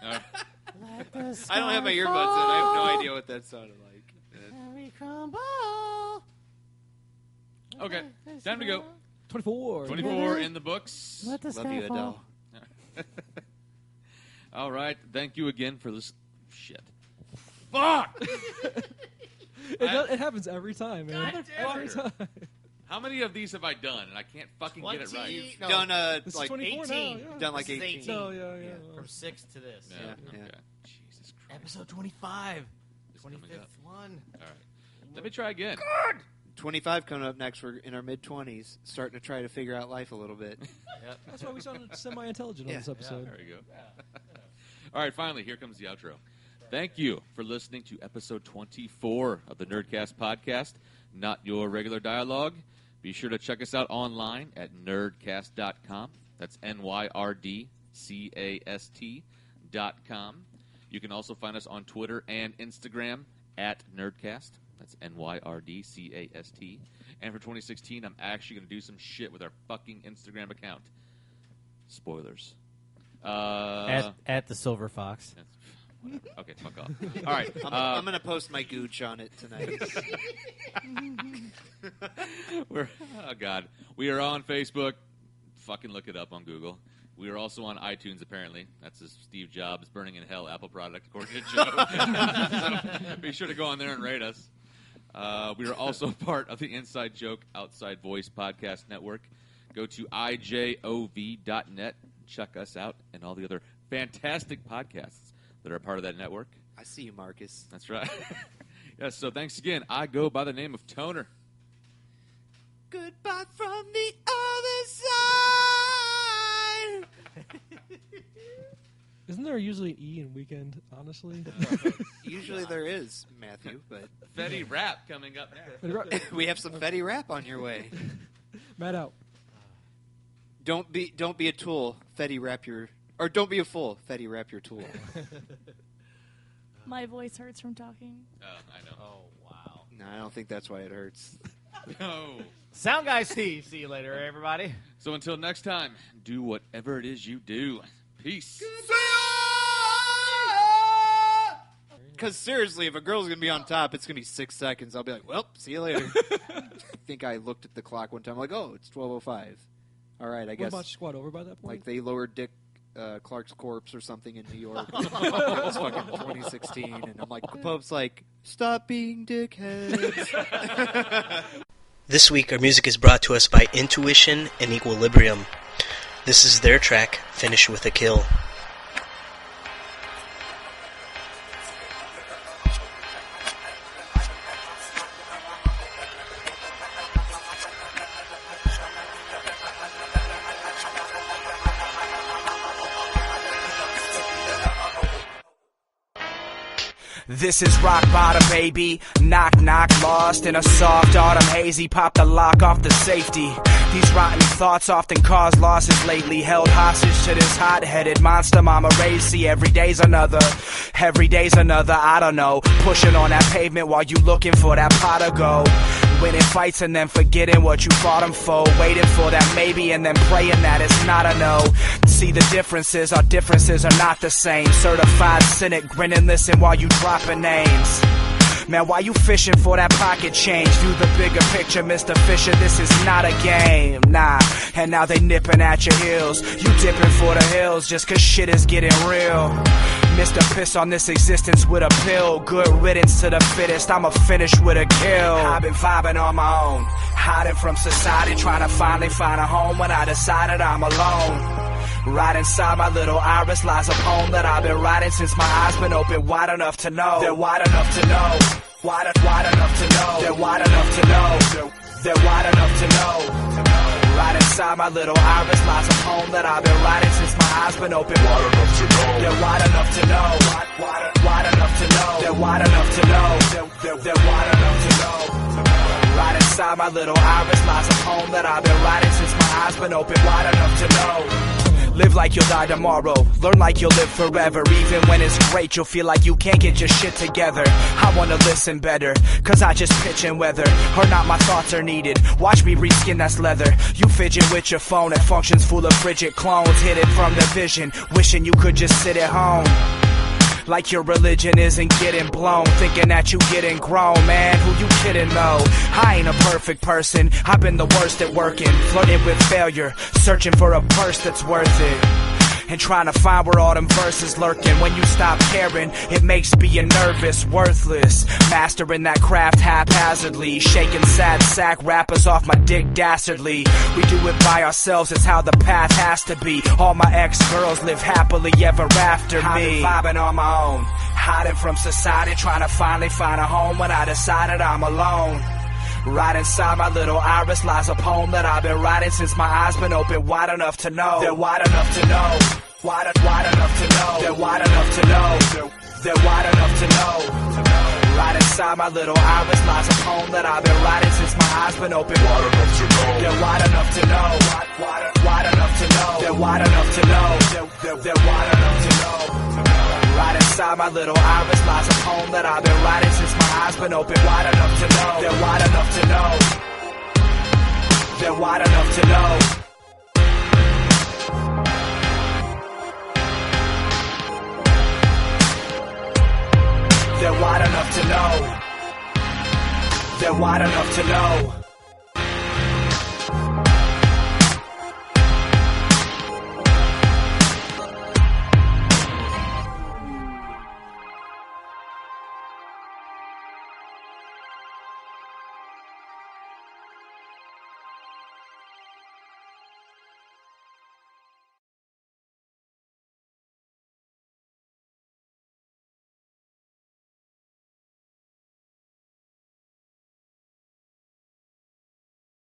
All right. I don't have my earbuds in. I have no idea what that sounded like. Okay. Time to go. 24. 24 in the books. Let the Love sky you, fall. Adele. All right. Thank you again for this. Shit. Fuck! It happens every time, man. God damn Every it. time. How many of these have I done and I can't fucking get it right? You've Done This like is 24 18. now. Yeah. done like This is 18. 18. No, yeah. From 6 to this. Yeah. Yeah. Okay. Jesus Christ. Episode 25. It's coming 25th up. one. All right. Let me try again. 25 coming up next. We're in our mid-20s, starting to try to figure out life a little bit. Yep. That's why we sounded semi-intelligent Yeah. on this episode. There we go. All right, finally, here comes the outro. Thank you for listening to episode 24 of the Nyrdcast podcast, Not Your Regular Dialogue. Be sure to check us out online at nyrdcast.com. That's NYRDCAST.com. You can also find us on Twitter and Instagram at Nyrdcast. That's NYRDCAST. And for 2016, I'm actually going to do some shit with our fucking Instagram account. Spoilers. At the Silver Fox. That's- whatever. Okay, fuck off. All right. I'm going to post my gooch on it tonight. Oh, God. We are on Facebook. Fucking look it up on Google. We are also on iTunes, apparently. That's a Steve Jobs Burning in Hell Apple product, according to Joe. So be sure to go on there and rate us. We are also part of the Inside Joke Outside Voice podcast network. Go to ijov.net. Check us out and all the other fantastic podcasts that are a part of that network. I see you, Marcus. That's right. Yes, so thanks again. I go by the name of Toner. Goodbye from the other side. Isn't there usually an E in Weekend, honestly? Usually there is, Matthew, but Fetty Rap coming up next. we have some Fetty rap on your way. Matt out. Don't be a tool. Fetty rap your, or don't be a fool. Fetty rap your tool. My voice hurts from talking. I know. Oh, wow. No, I don't think that's why it hurts. No. Sound guy Steve. See you later, everybody. So until next time, do whatever it is you do. Peace. Because seriously, if a girl's going to be on top, it's going to be 6 seconds. I'll be like, well, see you later. I think I looked at the clock one time, like, oh, it's 12:05. All right, I What guess. about squad over by that point? Like they lowered Dick Clark's corpse or something in New York. It was fucking 2016, and I'm like, the Pope's like, stop being dickheads. This week, our music is brought to us by Intuition and Equilibrium. This is their track, Finish with a Kill. This is rock bottom, baby. Knock, knock, lost in a soft autumn hazy. Pop the lock off the safety. These rotten thoughts often cause losses lately. Held hostage to this hot-headed monster mama raised. See, every day's another, I don't know. Pushing on that pavement while you looking for that pot to go. Winning fights and then forgetting what you fought them for. Waiting for that maybe and then praying that it's not a no. See the differences, our differences are not the same. Certified cynic, grinning, listen while you dropping names. Man, why you fishing for that pocket change? View the bigger picture, Mr. Fisher, this is not a game, nah. And now they nipping at your heels. You dipping for the hills just cause shit is getting real. Mr. Piss on this existence with a pill. Good riddance to the fittest, I'ma finish with a kill. I've been vibing on my own, hiding from society, trying to finally find a home when I decided I'm alone. Right inside my little iris lies a poem that I've been writing since my eyes been open wide enough to know. They're wide enough to know. Wide enough to know. They're wide enough to know. They're wide enough to know. Right inside my little iris lies a poem that I've been writing since my eyes been open wide enough to know. They're wide enough to know. Wide enough to know. They're wide enough to know. They're wide enough to know. Right inside my little iris lies a poem that I've been writing since my eyes been open wide enough to know. Live like you'll die tomorrow, learn like you'll live forever. Even when it's great, you'll feel like you can't get your shit together. I wanna listen better, cause I just pitch and weather. Or not, my thoughts are needed, watch me reskin that's leather. You fidget with your phone, it functions full of frigid clones. Hidden from the vision, wishing you could just sit at home. Like your religion isn't getting blown, thinking that you getting grown, man, who you kidding though? I ain't a perfect person, I've been the worst at working, flirting with failure, searching for a purse that's worth it. And trying to find where all them verses lurking. When you stop caring, it makes being nervous worthless. Mastering that craft haphazardly, shaking sad sack rappers off my dick dastardly. We do it by ourselves, it's how the path has to be. All my ex-girls live happily ever after me. I've been vibing on my own, hiding from society, trying to finally find a home when I decided I'm alone. Right inside my little iris lies a poem that I've been writing since my eyes been open wide enough to know. They're wide enough to know. Wide enough to know. They're wide enough to know. They're wide enough to know. Right inside my little iris lies a poem that I've been writing since my eyes been open wide enough to know. They're wide enough to know. Wide enough to know. They're wide enough to know. They're wide enough to know. Right inside my little iris lies a poem that I've been writing since my eyes been open wide enough to know. They're wide enough to know. They're wide enough to know. They're wide enough to know. They're wide enough to know.